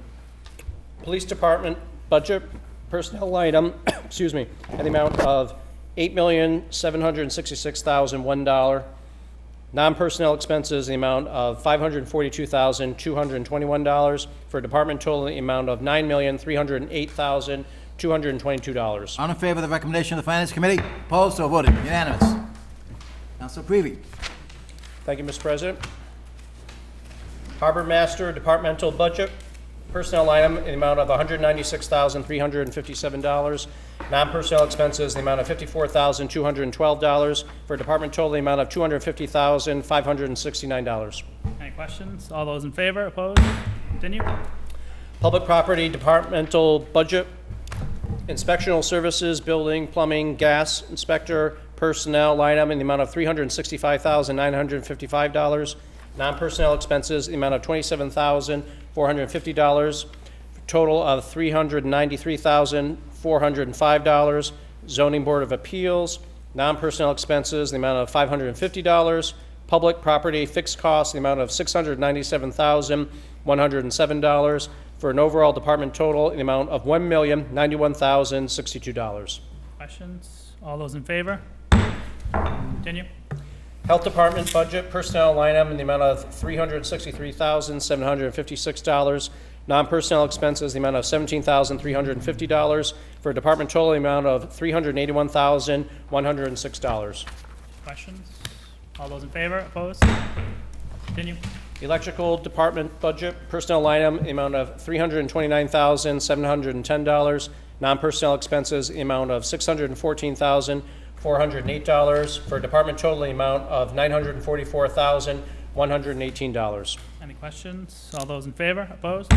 Police Department budget, personnel item, excuse me, in the amount of $8,766,001. Non-personnel expenses in the amount of $542,221 for a department total in the amount of $9,308,222. All in favor of the recommendation of the Finance Committee? Opposed? So voted. Unanimous. Councilor Prevey. Thank you, Mr. President. Harbor Master Departmental Budget, personnel item in the amount of $196,357. Non-personnel expenses in the amount of $54,212 for a department total in the amount of $250,569. Any questions? All those in favor? Opposed? Continue. Public Property Departmental Budget, inspectional services, building, plumbing, gas, inspector, personnel line item in the amount of $365,955. Non-personnel expenses in the amount of $27,450. Total of $393,405. Zoning Board of Appeals, non-personnel expenses in the amount of $550. Public property fixed costs in the amount of $697,107, for an overall department total in the amount of $1,091,062. Questions? All those in favor? Continue. Health Department budget personnel line item in the amount of $363,756. Non-personnel expenses, the amount of $17,350, for a department total amount of $381,106. Questions? All those in favor? Opposed? Continue. Electrical Department budget personnel line item, the amount of $329,710. Non-personnel expenses, the amount of $614,408, for a department total amount of $944,118. Any questions? All those in favor? Opposed?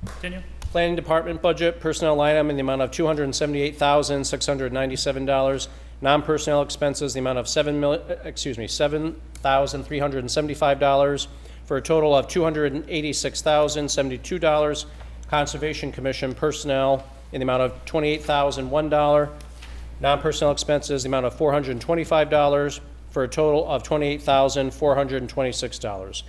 Continue. Planning Department budget personnel line item in the amount of $278,697. Non-personnel expenses, the amount of $7,375, for a total of $286,072. Conservation Commission personnel in the amount of $28,001. Non-personnel expenses, the amount of $425, for a total of $28,426.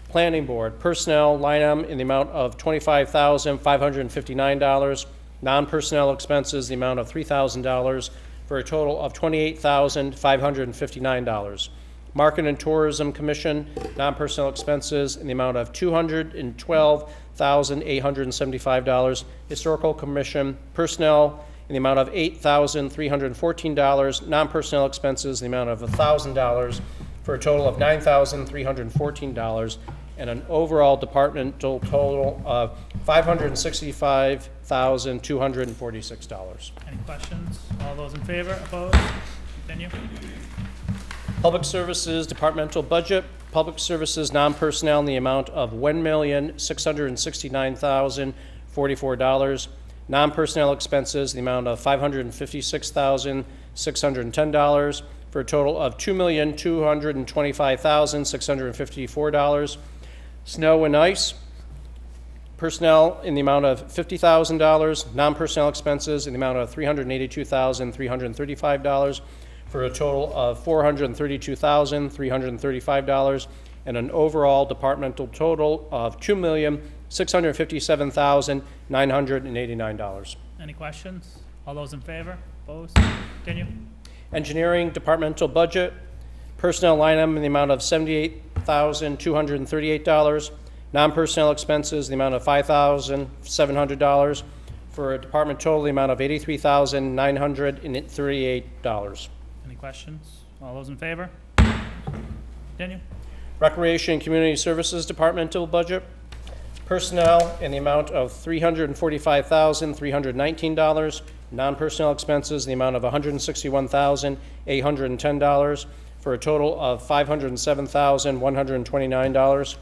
Planning Board personnel line item in the amount of $25,559. Non-personnel expenses, the amount of $3,000, for a total of $28,559. Market and Tourism Commission, non-personnel expenses in the amount of $212,875. Historical Commission personnel in the amount of $8,314. Non-personnel expenses in the amount of $1,000, for a total of $9,314, and an overall departmental total of $565,246. Any questions? All those in favor? Opposed? Continue. Public Services Departmental Budget, Public Services non-personnel in the amount of $1,669,044. Non-personnel expenses in the amount of $556,610, for a total of $2,225,654. Snow and ice personnel in the amount of $50,000. Non-personnel expenses in the amount of $382,335, for a total of $432,335, and an overall departmental total of $2,657,989. Any questions? All those in favor? Opposed? Continue. Engineering departmental budget, personnel line item in the amount of $78,238. Non-personnel expenses, the amount of $5,700, for a department total, the amount of $83,938. Any questions? All those in favor? Continue. Recreation and Community Services departmental budget, personnel in the amount of $345,319. Non-personnel expenses in the amount of $161,810, for a total of $507,129.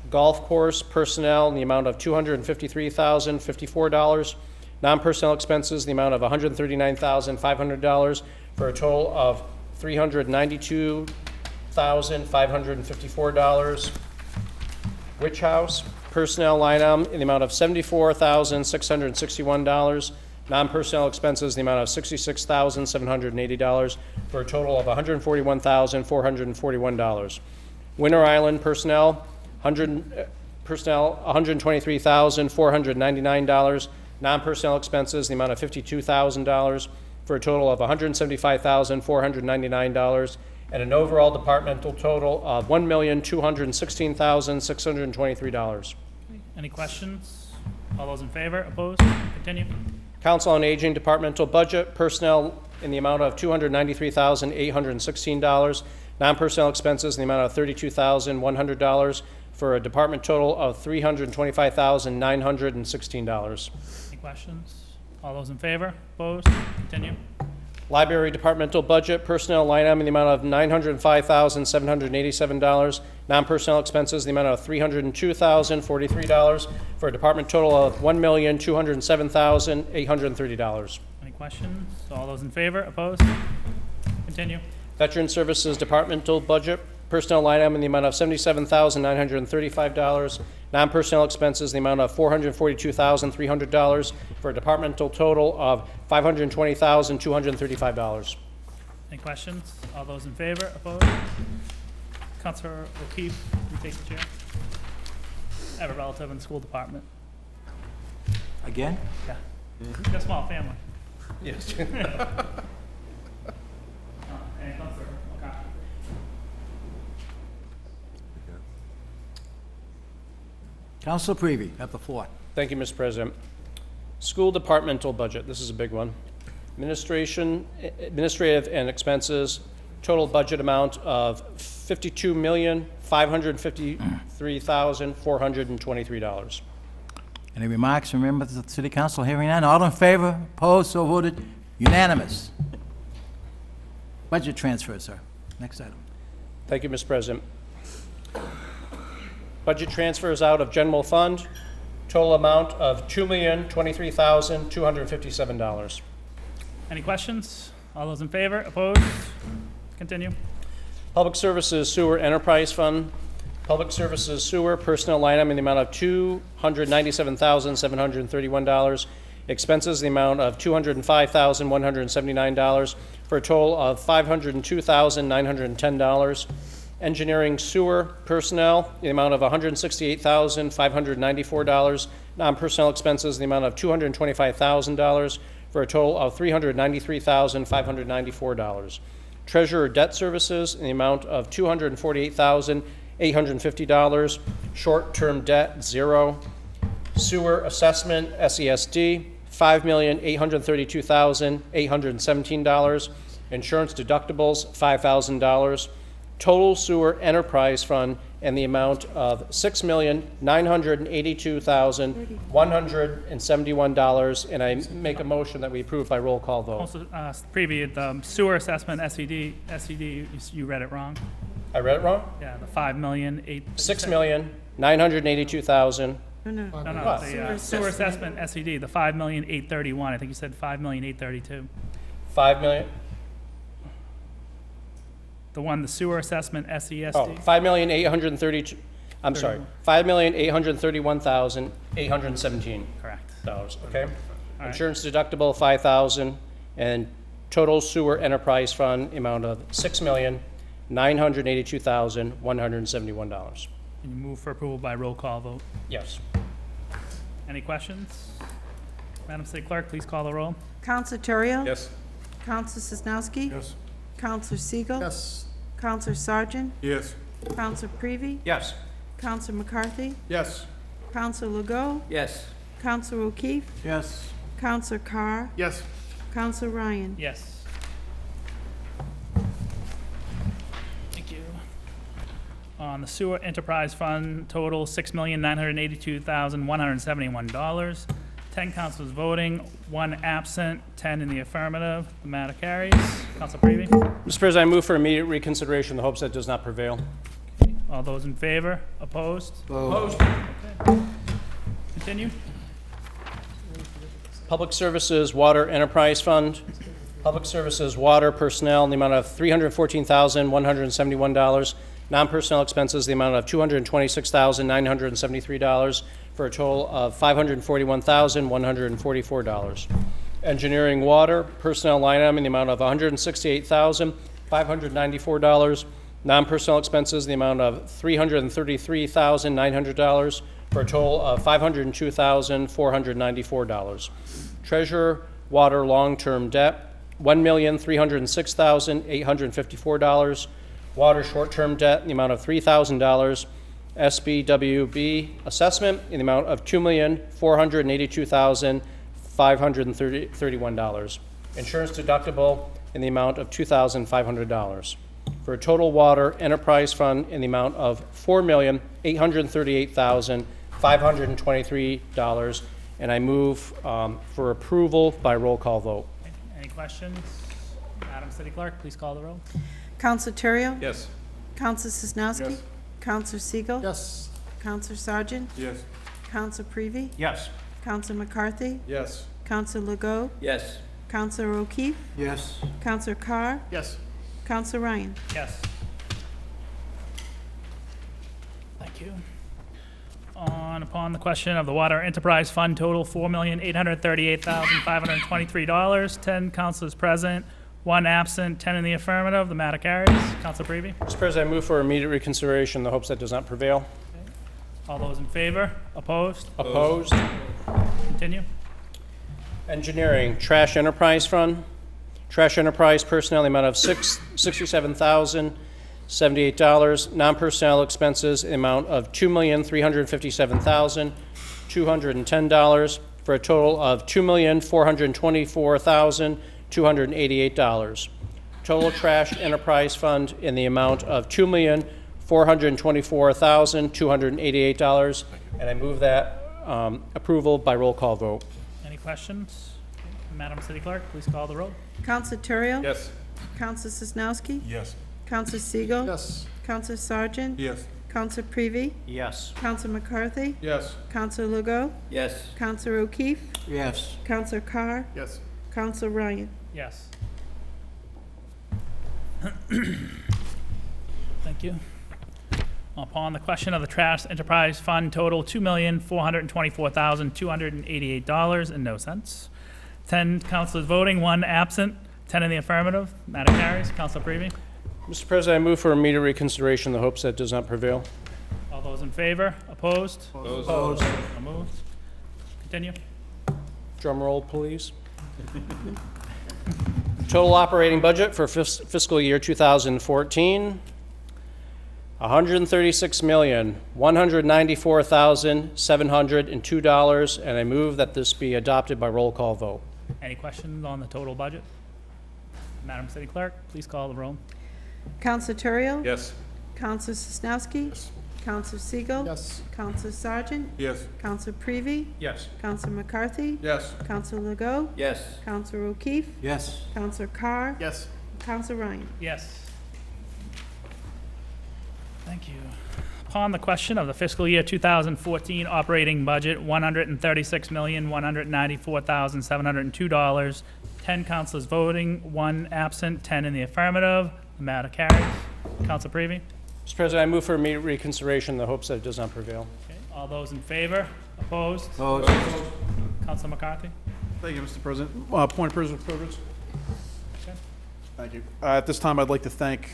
Golf course personnel in the amount of $253,054. Non-personnel expenses in the amount of $139,500, for a total of $392,554. Witch House personnel line item in the amount of $74,661. Non-personnel expenses in the amount of $66,780, for a total of $141,441. Winter Island personnel, $123,499. Non-personnel expenses in the amount of $52,000, for a total of $175,499, and an overall departmental total of $1,216,623. Any questions? All those in favor? Opposed? Continue. Council on Aging departmental budget, personnel in the amount of $293,816. Non-personnel expenses in the amount of $32,100, for a department total of $325,916. Any questions? All those in favor? Opposed? Continue. Library departmental budget, personnel line item in the amount of $905,787. Non-personnel expenses in the amount of $302,043, for a department total of $1,207,830. Any questions? All those in favor? Opposed? Continue. Veteran Services Departmental Budget, personnel line item in the amount of $77,935. Non-personnel expenses in the amount of $442,300 for a departmental total of $520,235. Any questions? All those in favor? Opposed? Counselor O'Keefe, you take the chair. I have a relative in the school department. Again? Yeah. Got a small family. Yes. Any Counselor O'Connor? Council Prevey, have the floor. Thank you, Mr. President. School departmental budget, this is a big one. Administrative and expenses, total budget amount of $52,553,423. Any remarks from members of the City Council? Hearing none. All in favor? Opposed? So voted. Unanimous. Budget transfer, sir. Next item. Thank you, Mr. President. Budget transfers out of general fund, total amount of $2,023,257. Any questions? All those in favor? Opposed? Continue. Public Services Sewer Enterprise Fund, Public Services Sewer Personnel line item in the amount of $297,731. Expenses in the amount of $205,179 for a total of $502,910. Engineering Sewer Personnel in the amount of $168,594. Non-personnel expenses in the amount of $225,000 for a total of $393,594. Treasurer Debt Services in the amount of $248,850. Short-term debt, 0. Sewer Assessment, SESD, $5,832,817. Insurance deductibles, $5,000. Total Sewer Enterprise Fund in the amount of $6,982,171. And I make a motion that we approve by roll call vote. Also, Prevey, the sewer assessment, SED, you read it wrong. I read it wrong? Yeah, the 5,000,008. $6,982,000. No, no. No, no, What? the sewer assessment, SED, the 5,000,831. I think you said 5,000,832. 5 million. The one, the sewer assessment, SESD. Oh, 5,832. I'm sorry, 5,831,817. Correct. Dollars. Okay. right. Insurance deductible 5,000, and total sewer enterprise fund amount of $6,982,171. And you move for approval by roll call vote. Yes. Any questions? Madam City Clerk, please call the roll. Counselor Terrio? Yes. Counselor Sosnowski? Yes. Counselor Siegel? Yes. Counselor Sargent? Yes. Counselor Prevey? Yes. Counselor McCarthy? Yes. Counselor Legault? Yes. Counselor O'Keefe? Yes. Counselor Carr? Yes. Counselor Ryan? Yes. Thank you. On the sewer enterprise fund, total $6,982,171. 10 councilors voting, 1 absent, 10 in the affirmative. The matter carries. Council Prevey. Mr. President, I move for immediate reconsideration in the hopes that it does not prevail. All those in favor? Opposed? Opposed. Okay. Continue. Public Services Water Enterprise Fund, Public Services Water Personnel in the amount of $314,171. Non-personnel expenses, the amount of $226,973 for a total of $541,144. Engineering Water Personnel line item in the amount of $168,594. Non-personnel expenses, the amount of $333,900 for a total of $502,494. Treasurer Water Long-Term Debt, $1,306,854. Water short-term debt in the amount of $3,000. SBWB assessment in the amount of $2,482,531. Insurance deductible in the amount of $2,500. For a total water enterprise fund in the amount of $4,838,523. And I move for approval by roll call vote. Any questions? Madam City Clerk, please call the roll. Counselor Terrio? Yes. Counselor Sosnowski? Yes. Counselor Siegel? Yes. Counselor Sargent? Yes. Counselor Prevey? Yes. Counselor McCarthy? Yes. Counselor Legault? Yes. Counselor O'Keefe? Yes. Counselor Carr? Yes. Counselor Ryan? Yes. Thank you. Upon the question of the Water Enterprise Fund total, $4,838,523. 10 councilors present, 1 absent, 10 in the affirmative. The matter carries. Council Prevey. Mr. President, I move for immediate reconsideration in the hopes that does not prevail. All those in favor? Opposed? Opposed? Continue. Engineering, Trash Enterprise Fund. Trash Enterprise personnel, the amount of $67,078. Non-personnel expenses, the amount of $2,357,210, for a total of $2,424,288. Total Trash Enterprise Fund in the amount of $2,424,288. And I move that approval by roll call vote. Any questions? Madam City Clerk, please call the roll. Counselor Terrio? Yes. Counselor Sosnowski? Yes. Counselor Siegel? Yes. Counselor Sargent? Yes. Counselor Prevey? Yes. Counselor McCarthy? Yes. Counselor Legault? Yes. Counselor O'Keefe? Yes. Counselor Carr? Yes. Counselor Ryan? Yes. Thank you. Upon the question of the Trash Enterprise Fund total, $2,424,288 and no cents. 10 councilors voting, 1 absent, 10 in the affirmative. Matter carries. Council Prevey. Mr. President, I move for immediate reconsideration in the hopes that does not prevail. All those in favor? Opposed? Opposed. So moved. Continue. Drum roll, please. Total operating budget for fiscal year 2014, $136,194,702, and I move that this be adopted by roll call vote. Any questions on the total budget? Madam City Clerk, please call the roll. Counselor Terrio? Yes. Counselor Sosnowski? Yes. Counselor Siegel? Yes. Counselor Sargent? Yes. Counselor Prevey? Yes. Counselor McCarthy? Yes. Counselor Legault? Yes. Counselor O'Keefe? Yes. Counselor Carr? Yes. Counselor Ryan? Yes. Thank you. Upon the question of the fiscal year 2014 operating budget, $136,194,702. 10 councilors voting, 1 absent, 10 in the affirmative. The matter carries. Council Prevey. Mr. President, I move for immediate reconsideration in the hopes that it does not prevail. Okay. All those in favor? Opposed? Opposed. Council McCarthy. Thank you, Mr. President. Point of personal privilege. Okay. Thank you. At this time, I'd like to thank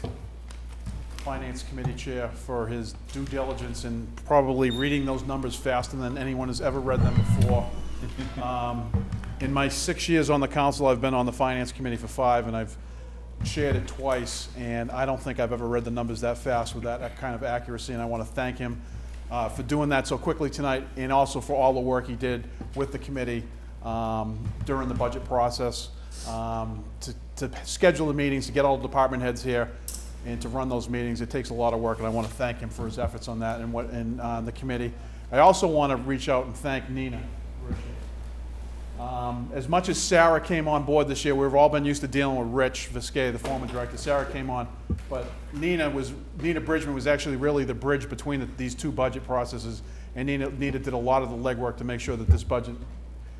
Finance Committee Chair for his due diligence in probably reading those numbers faster than anyone has ever read them before. In my 6 years on the council, I've been on the Finance Committee for 5, and I've chaired it twice, and I don't think I've ever read the numbers that fast with that kind of accuracy, and I want to thank him for doing that so quickly tonight, and also for all the work he did with the committee during the budget process, to schedule the meetings, to get all the department heads here, and to run those meetings. It takes a lot of work, and I want to thank him for his efforts on that and the committee. I also want to reach out and thank Nina. As much as Sarah came on board this year, we've all been used to dealing with Rich Viscay, the former director. Sarah came on, but Nina Bridgman was actually really the bridge between these two budget processes, and Nina did a lot of the legwork to make sure that this budget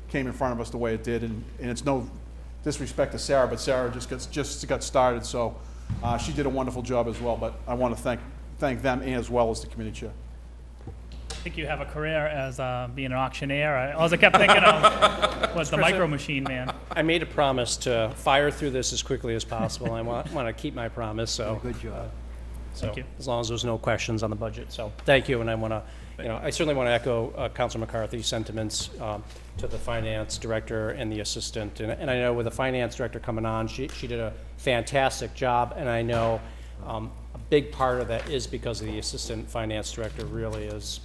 came in front of us the way it did, and it's no disrespect to Sarah, but Sarah just got started, so she did a wonderful job as well, but I want to thank them as well as the committee chair. I think you have a career as being an auctioneer. All I kept thinking of was the Micro Machine Man. I made a promise to fire through this as quickly as possible. I want to keep my promise, so. Good job. Thank you. As long as there's no questions on the budget. So thank you, and I want to, I certainly want to echo Councilor McCarthy's sentiments to the finance director and the assistant. And I know with the finance director coming on, she did a fantastic job, and I know a big part of that is because of the assistant finance director really is,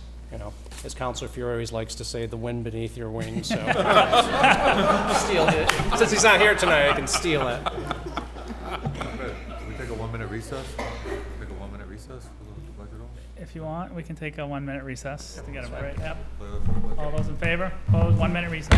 as Councilor Fury always likes to say, the wind beneath your wings. So steal it. Since he's not here tonight, I can steal it. Can we take a 1-minute recess? Take a 1-minute recess for the budget? If you want, we can take a 1-minute recess to get a break. Yep. All those in favor? Opposed? 1-minute recess.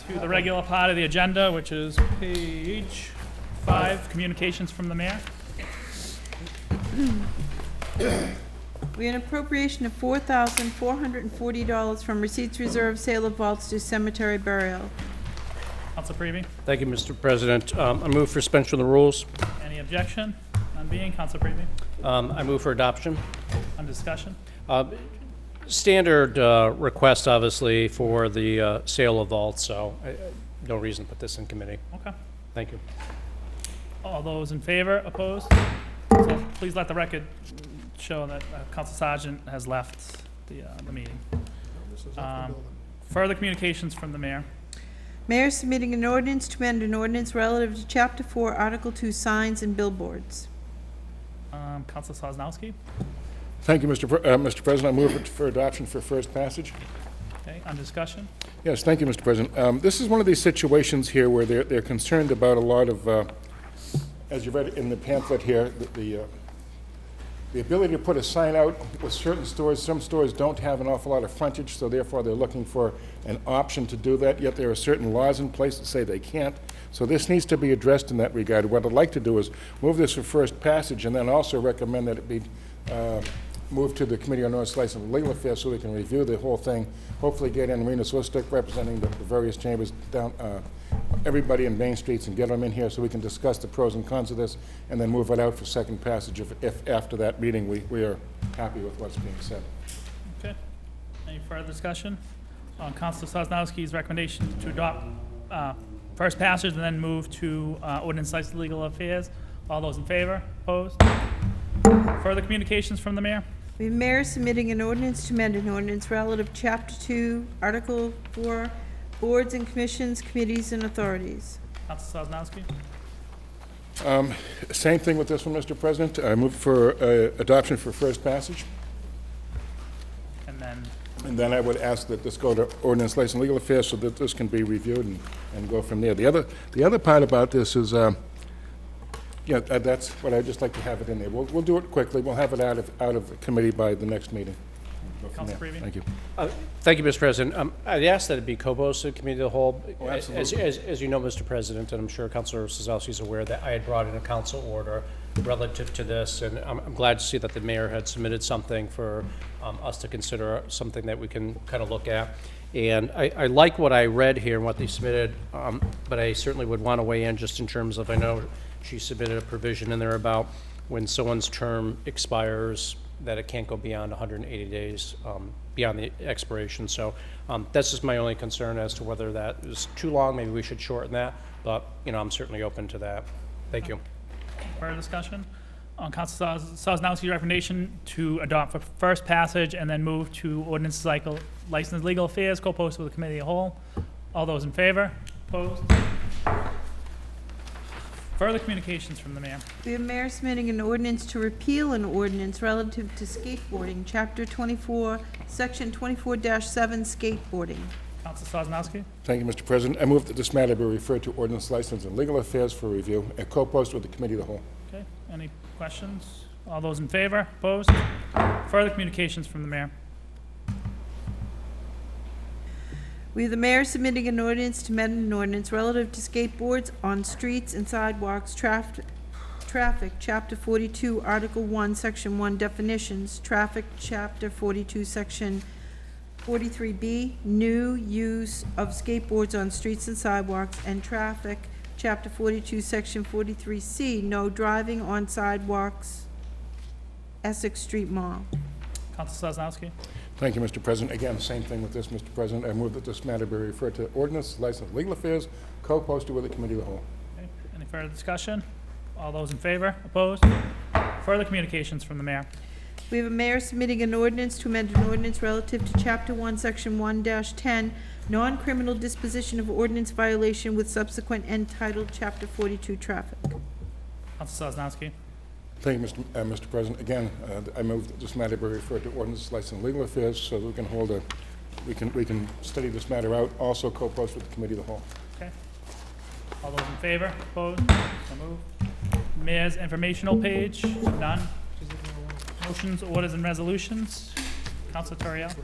to the regular part of the agenda, which is page 5, communications from the mayor. We have an appropriation of $4,440 from receipts reserve sale of vaults to cemetery burial. Council Prevey, Thank you, Mr. President. I move for suspension of the rules. any objection? None being, Council Prevey, I move for adoption. on discussion. Standard request, obviously, for the sale of vaults, so no reason to put this in committee. Okay. Thank you. All those in favor, opposed? So please let the record show that Council Sergeant has left the meeting. Further communications from the mayor. Mayor submitting an ordinance to amend an ordinance relative to Chapter 4, Article 2, signs and billboards. Council Sosnowski, Thank you, Mr. President. I move it for adoption for first passage. okay, on discussion. Yes, thank you, Mr. President. This is one of these situations here where they're concerned about a lot of, as you read in the pamphlet here, the ability to put a sign out with certain stores. Some stores don't have an awful lot of frontage, so therefore they're looking for an option to do that, yet there are certain laws in place that say they can't. So this needs to be addressed in that regard. What I'd like to do is move this for first passage and then also recommend that it be moved to the Committee on Notice, License, and Legal Affairs so we can review the whole thing, hopefully get in Rena Swistick representing the various chambers down, everybody in Main Streets, and get them in here so we can discuss the pros and cons of this and then move it out for second passage if after that meeting we are happy with what's being said. Okay. Any further discussion on Council Sosnowski's recommendation to adopt first passage and then move to ordinance license legal affairs? All those in favor? Opposed? Further communications from the mayor? We have mayor submitting an ordinance to amend an ordinance relative to Chapter 2, Article 4, boards and commissions, committees, and authorities. Council Sosnowski, Same thing with this one, Mr. President. I move for adoption for first passage. And then I would ask that this go to Ordinance, License, and Legal Affairs so that this can be reviewed and go from there. The other part about this is, that's what I'd just like to have it in there. We'll do it quickly. We'll have it out of the committee by the next meeting. Go from Council there. Prevey. Thank you. Thank you, Mr. President. I'd ask that it be co-posted, Committee of the Whole. Oh, absolutely. As you know, Mr. President, and I'm sure Councilor Sosnowski is aware that I had brought in a council order relative to this, and I'm glad to see that the mayor had submitted something for us to consider, something that we can kind of look at. And I like what I read here and what they submitted, but I certainly would want to weigh in just in terms of, I know she submitted a provision in there about when someone's term expires, that it can't go beyond 180 days beyond the expiration. So that's just my only concern as to whether that is too long. Maybe we should shorten that, but I'm certainly open to that. Thank you. further discussion on Council Sosnowski's recommendation to adopt for first passage and then move to ordinance cycle license legal affairs, co-posted with the committee of the whole. All those in favor? Opposed? Further communications from the mayor. We have mayor submitting an ordinance to repeal an ordinance relative to skateboarding, Chapter 24, Section 24-7 skateboarding. Council Sosnowski. Thank you, Mr. President. I move that this matter be referred to Ordinance, License, and Legal Affairs for review and co-post with the Committee of the Whole. Okay, any questions? All those in favor? Opposed? Further communications from the mayor. We have the mayor submitting an ordinance to amend an ordinance relative to skateboards on streets and sidewalks, traffic, Chapter 42, Article 1, Section 1, definitions, traffic, Chapter 42, Section 43B, new use of skateboards on streets and sidewalks, and traffic, Chapter 42, Section 43C, no driving on sidewalks, Essex Street Mall. Council Sosnowski. Thank you, Mr. President. Again, same thing with this, Mr. President. I move that this matter be referred to Ordinance, License, Legal Affairs, co-posted with the Committee of the Whole. Okay, any further discussion? All those in favor? Opposed? Further communications from the mayor. We have a mayor submitting an ordinance to amend an ordinance relative to Chapter 1, Section 1-10, non-criminal disposition of ordinance violation with subsequent end titled Chapter 42, traffic. Council Sosnowski. Thank you, Mr. President. Again, I move that this matter be referred to Ordinance, License, and Legal Affairs so that we can hold we can study this matter out, also co-post with the Committee of the Whole. Okay. All those in favor? Opposed? So moved. Mayor's informational page, none. Motions, orders, and resolutions. Council Toriel.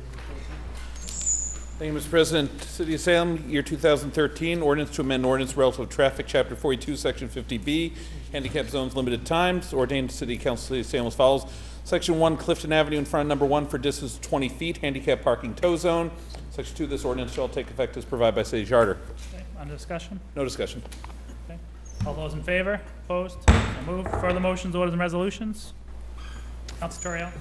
Thank you, Mr. President. City of Salem, year 2013, ordinance to amend ordinance relative to traffic, Chapter 42, Section 50B, handicap zones, limited times. Ordained City Council, City of Salem as follows. Section 1, Clifton Avenue in front of number 1 for distance of 20 feet, handicap parking tow zone. Section 2, this ordinance shall take effect as provided by city charter. Okay, on discussion? No discussion. Okay. All those in favor? Opposed? So moved. Further motions, orders, and resolutions? Council Torriello?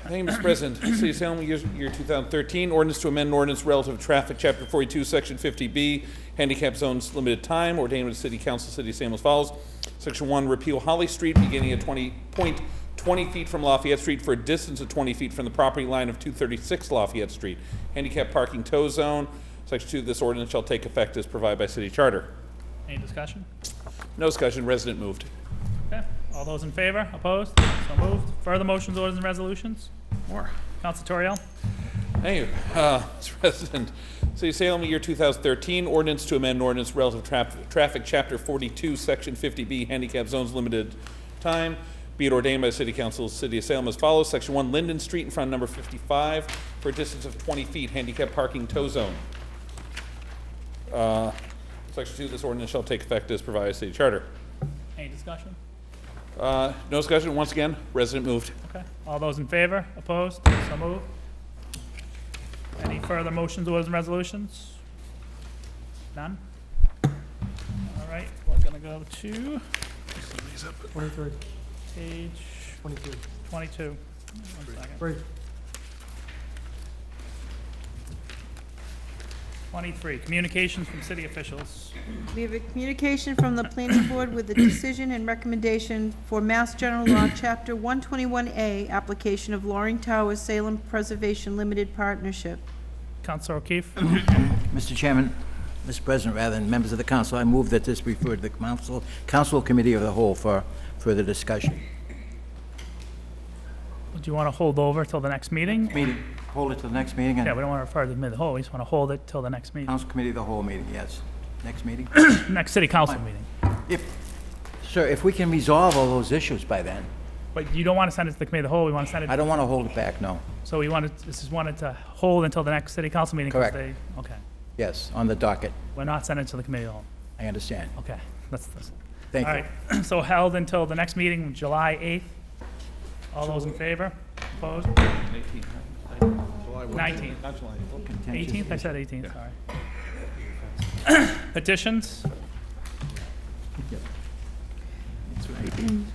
Thank you, Mr. President. City of Salem, year 2013, ordinance to amend ordinance relative to traffic, Chapter 42, Section 50B, handicap zones, limited time. Ordained with the City Council, City of Salem as follows. Section 1, repeal Holly Street beginning at 20 feet from Lafayette Street for a distance of 20 feet from the property line of 236 Lafayette Street. Handicap parking tow zone. Section 2, this ordinance shall take effect as provided by city charter. Any discussion? No discussion. Resident moved. Okay. All those in favor? Opposed? So moved. Further motions, orders, and resolutions? More. Council Torriello? Thank you, Mr. President. City of Salem, year 2013, ordinance to amend ordinance relative to traffic, Chapter 42, Section 50B, handicap zones, limited time. Be it ordained by the City Council of the City of Salem as follows. Section 1, Linden Street in front of number 55 for a distance of 20 feet, handicap parking tow zone. Section 2, this ordinance shall take effect as provided by city charter. Any discussion? No discussion. Once again, resident moved. Okay. All those in favor? Opposed? So moved. Any further motions, orders, and resolutions? None? All right, we're gonna go to 23. page 22. 22. One second. 3. 23, communications from city officials. We have a communication from the planning board with a decision and recommendation for Mass General Law, Chapter 121A, application of Loring Towers Salem Preservation Limited Partnership. Councilor O'Keefe? Mr. Chairman, Mr. President, rather than members of the council, I move that this be referred to the council committee of the whole for further discussion. Do you want to hold over till the next meeting? Hold it till the next meeting? Yeah, we don't want to refer to the whole, we just want to hold it till the next meeting. Council committee of the whole meeting, yes. Next meeting? Next city council meeting. Sir, if we can resolve all those issues by then. But you don't want to send it to the committee of the whole, we want to send it. I don't want to hold it back, no. So we wanted, this is wanted to hold until the next city council meeting. 'Cause Correct. Okay. Yes, on the docket. We're not sending it to the committee of the whole. I understand. Okay. That's. Thank you. All right. So held until the next meeting, July 8th. All those in favor? Opposed? 19th. 18th? I said 18th, sorry. Petitions?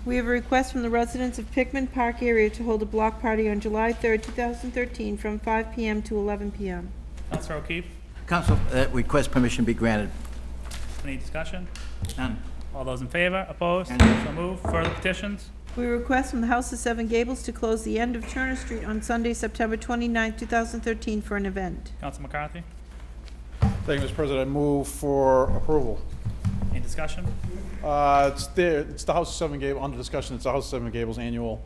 We have a request from the residents of Pickman Park area to hold a block party on July 3rd, 2013, from 5 p.m. to 11 p.m. Councilor O'Keefe? Council, request permission be granted. Any discussion? None. All those in favor? Opposed? So moved. Further petitions? We request from the House of Seven Gables to close the end of Turner Street on Sunday, September 29th, 2013, for an event. Council McCarthy? Thank you, Mr. President. I move for approval. Any discussion? It's the House of Seven Gables, under discussion, it's the House of Seven Gables annual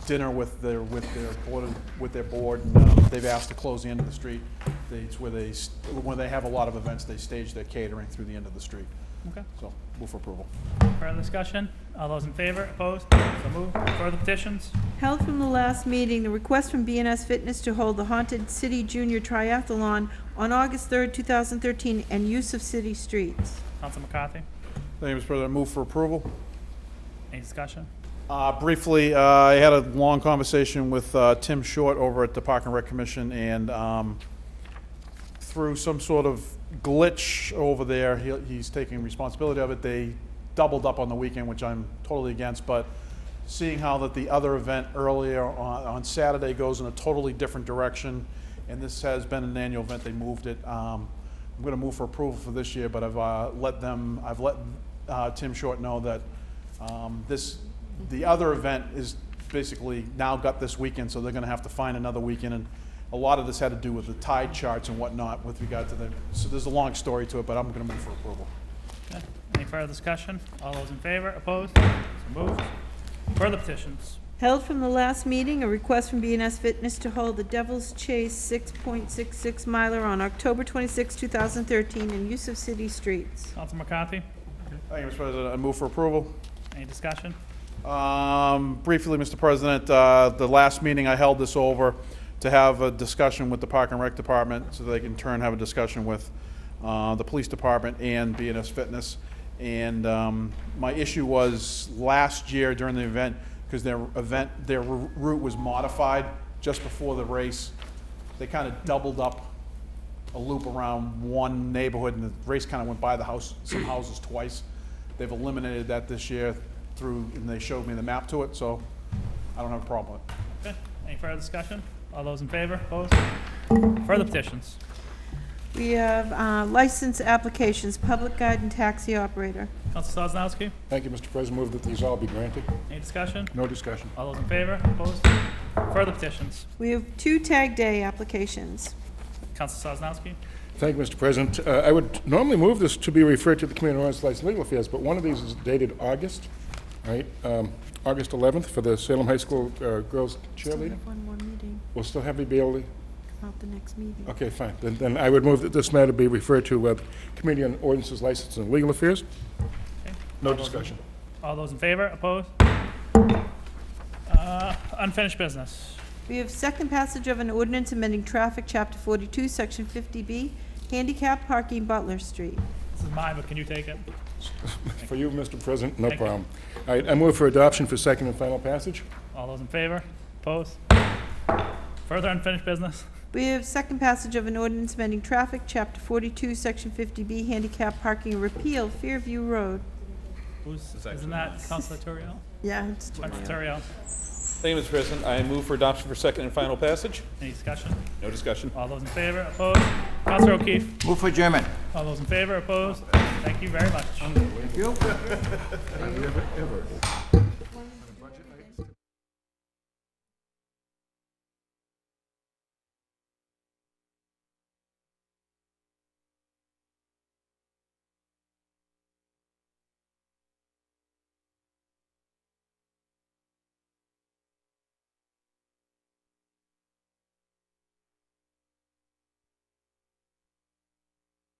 dinner with their board. They've asked to close the end of the street. It's where when they have a lot of events, they stage their catering through the end of the street. Okay. So, move for approval. Further discussion? All those in favor? Opposed? So moved. Further petitions? Held from the last meeting, the request from BNS Fitness to hold the Haunted City Junior Triathlon on August 3rd, 2013, and use of city streets. Council McCarthy? Thank you, Mr. President. I move for approval. Any discussion? Briefly, I had a long conversation with Tim Short over at the Park and Rec Commission, and through some sort of glitch over there, he's taking responsibility of it. They doubled up on the weekend, which I'm totally against, but seeing how that the other event earlier on Saturday goes in a totally different direction, and this has been an annual event, they moved it. I'm going to move for approval for this year, but I've let Tim Short know that the other event is basically now got this weekend, so they're going to have to find another weekend, and a lot of this had to do with the tide charts and whatnot with regard to so there's a long story to it, but I'm going to move for approval. Okay. Any further discussion? All those in favor? Opposed? So moved. Further petitions? Held from the last meeting, a request from BNS Fitness to hold the Devil's Chase 6.66 miler on October 26, 2013, in use of city streets. Council McCarthy? Thank you, Mr. President. I move for approval. Any discussion? Briefly, Mr. President, the last meeting I held this over, to have a discussion with the Park and Rec Department, so they can in turn have a discussion with the Police Department and BNS Fitness. And my issue was last year during the event, because their route was modified just before the race. They kind of doubled up a loop around one neighborhood, and the race kind of went by some houses twice. They've eliminated that this year and they showed me the map to it, so I don't have a problem with it. Okay, any further discussion? All those in favor, opposed? Further petitions? We have license applications, public guide and taxi operator. Council Sosnowski? Thank you, Mr. President. Move that these all be granted. Any discussion? No discussion. All those in favor, opposed? Further petitions? We have 2 tag day applications. Council Sosnowski? Thank you, Mr. President. I would normally move this to be referred to the Committee on Ordinance, License, and Legal Affairs, but one of these is dated August, right? August 11th for the Salem High School girls Still cheerleading. have one more meeting We'll still have you be able to, about the next meeting. okay, fine. Then I would move that this matter be referred to Committee on Ordinances, License, and Legal Affairs. Okay. No discussion. All those in favor, opposed? Unfinished business. We have second passage of an ordinance amending traffic, Chapter 42, Section 50B, handicap parking Butler Street. This is mine, but can you take it? For you, Mr. President, no Thank you. problem. All right, I move for adoption for second and final passage. All those in favor, opposed? Further unfinished business? We have second passage of an ordinance amending traffic, Chapter 42, Section 50B, handicap parking repeal, Fairview Road. Isn't that Councilor Turiel? Yeah, it's Councilor Turiel. Thank you, Mr. President. I move for adoption for second and final passage. Any discussion? No discussion. All those in favor, opposed? Councilor O'Keefe? Move for adjournment. All those in favor, opposed? Thank you very much. Have you ever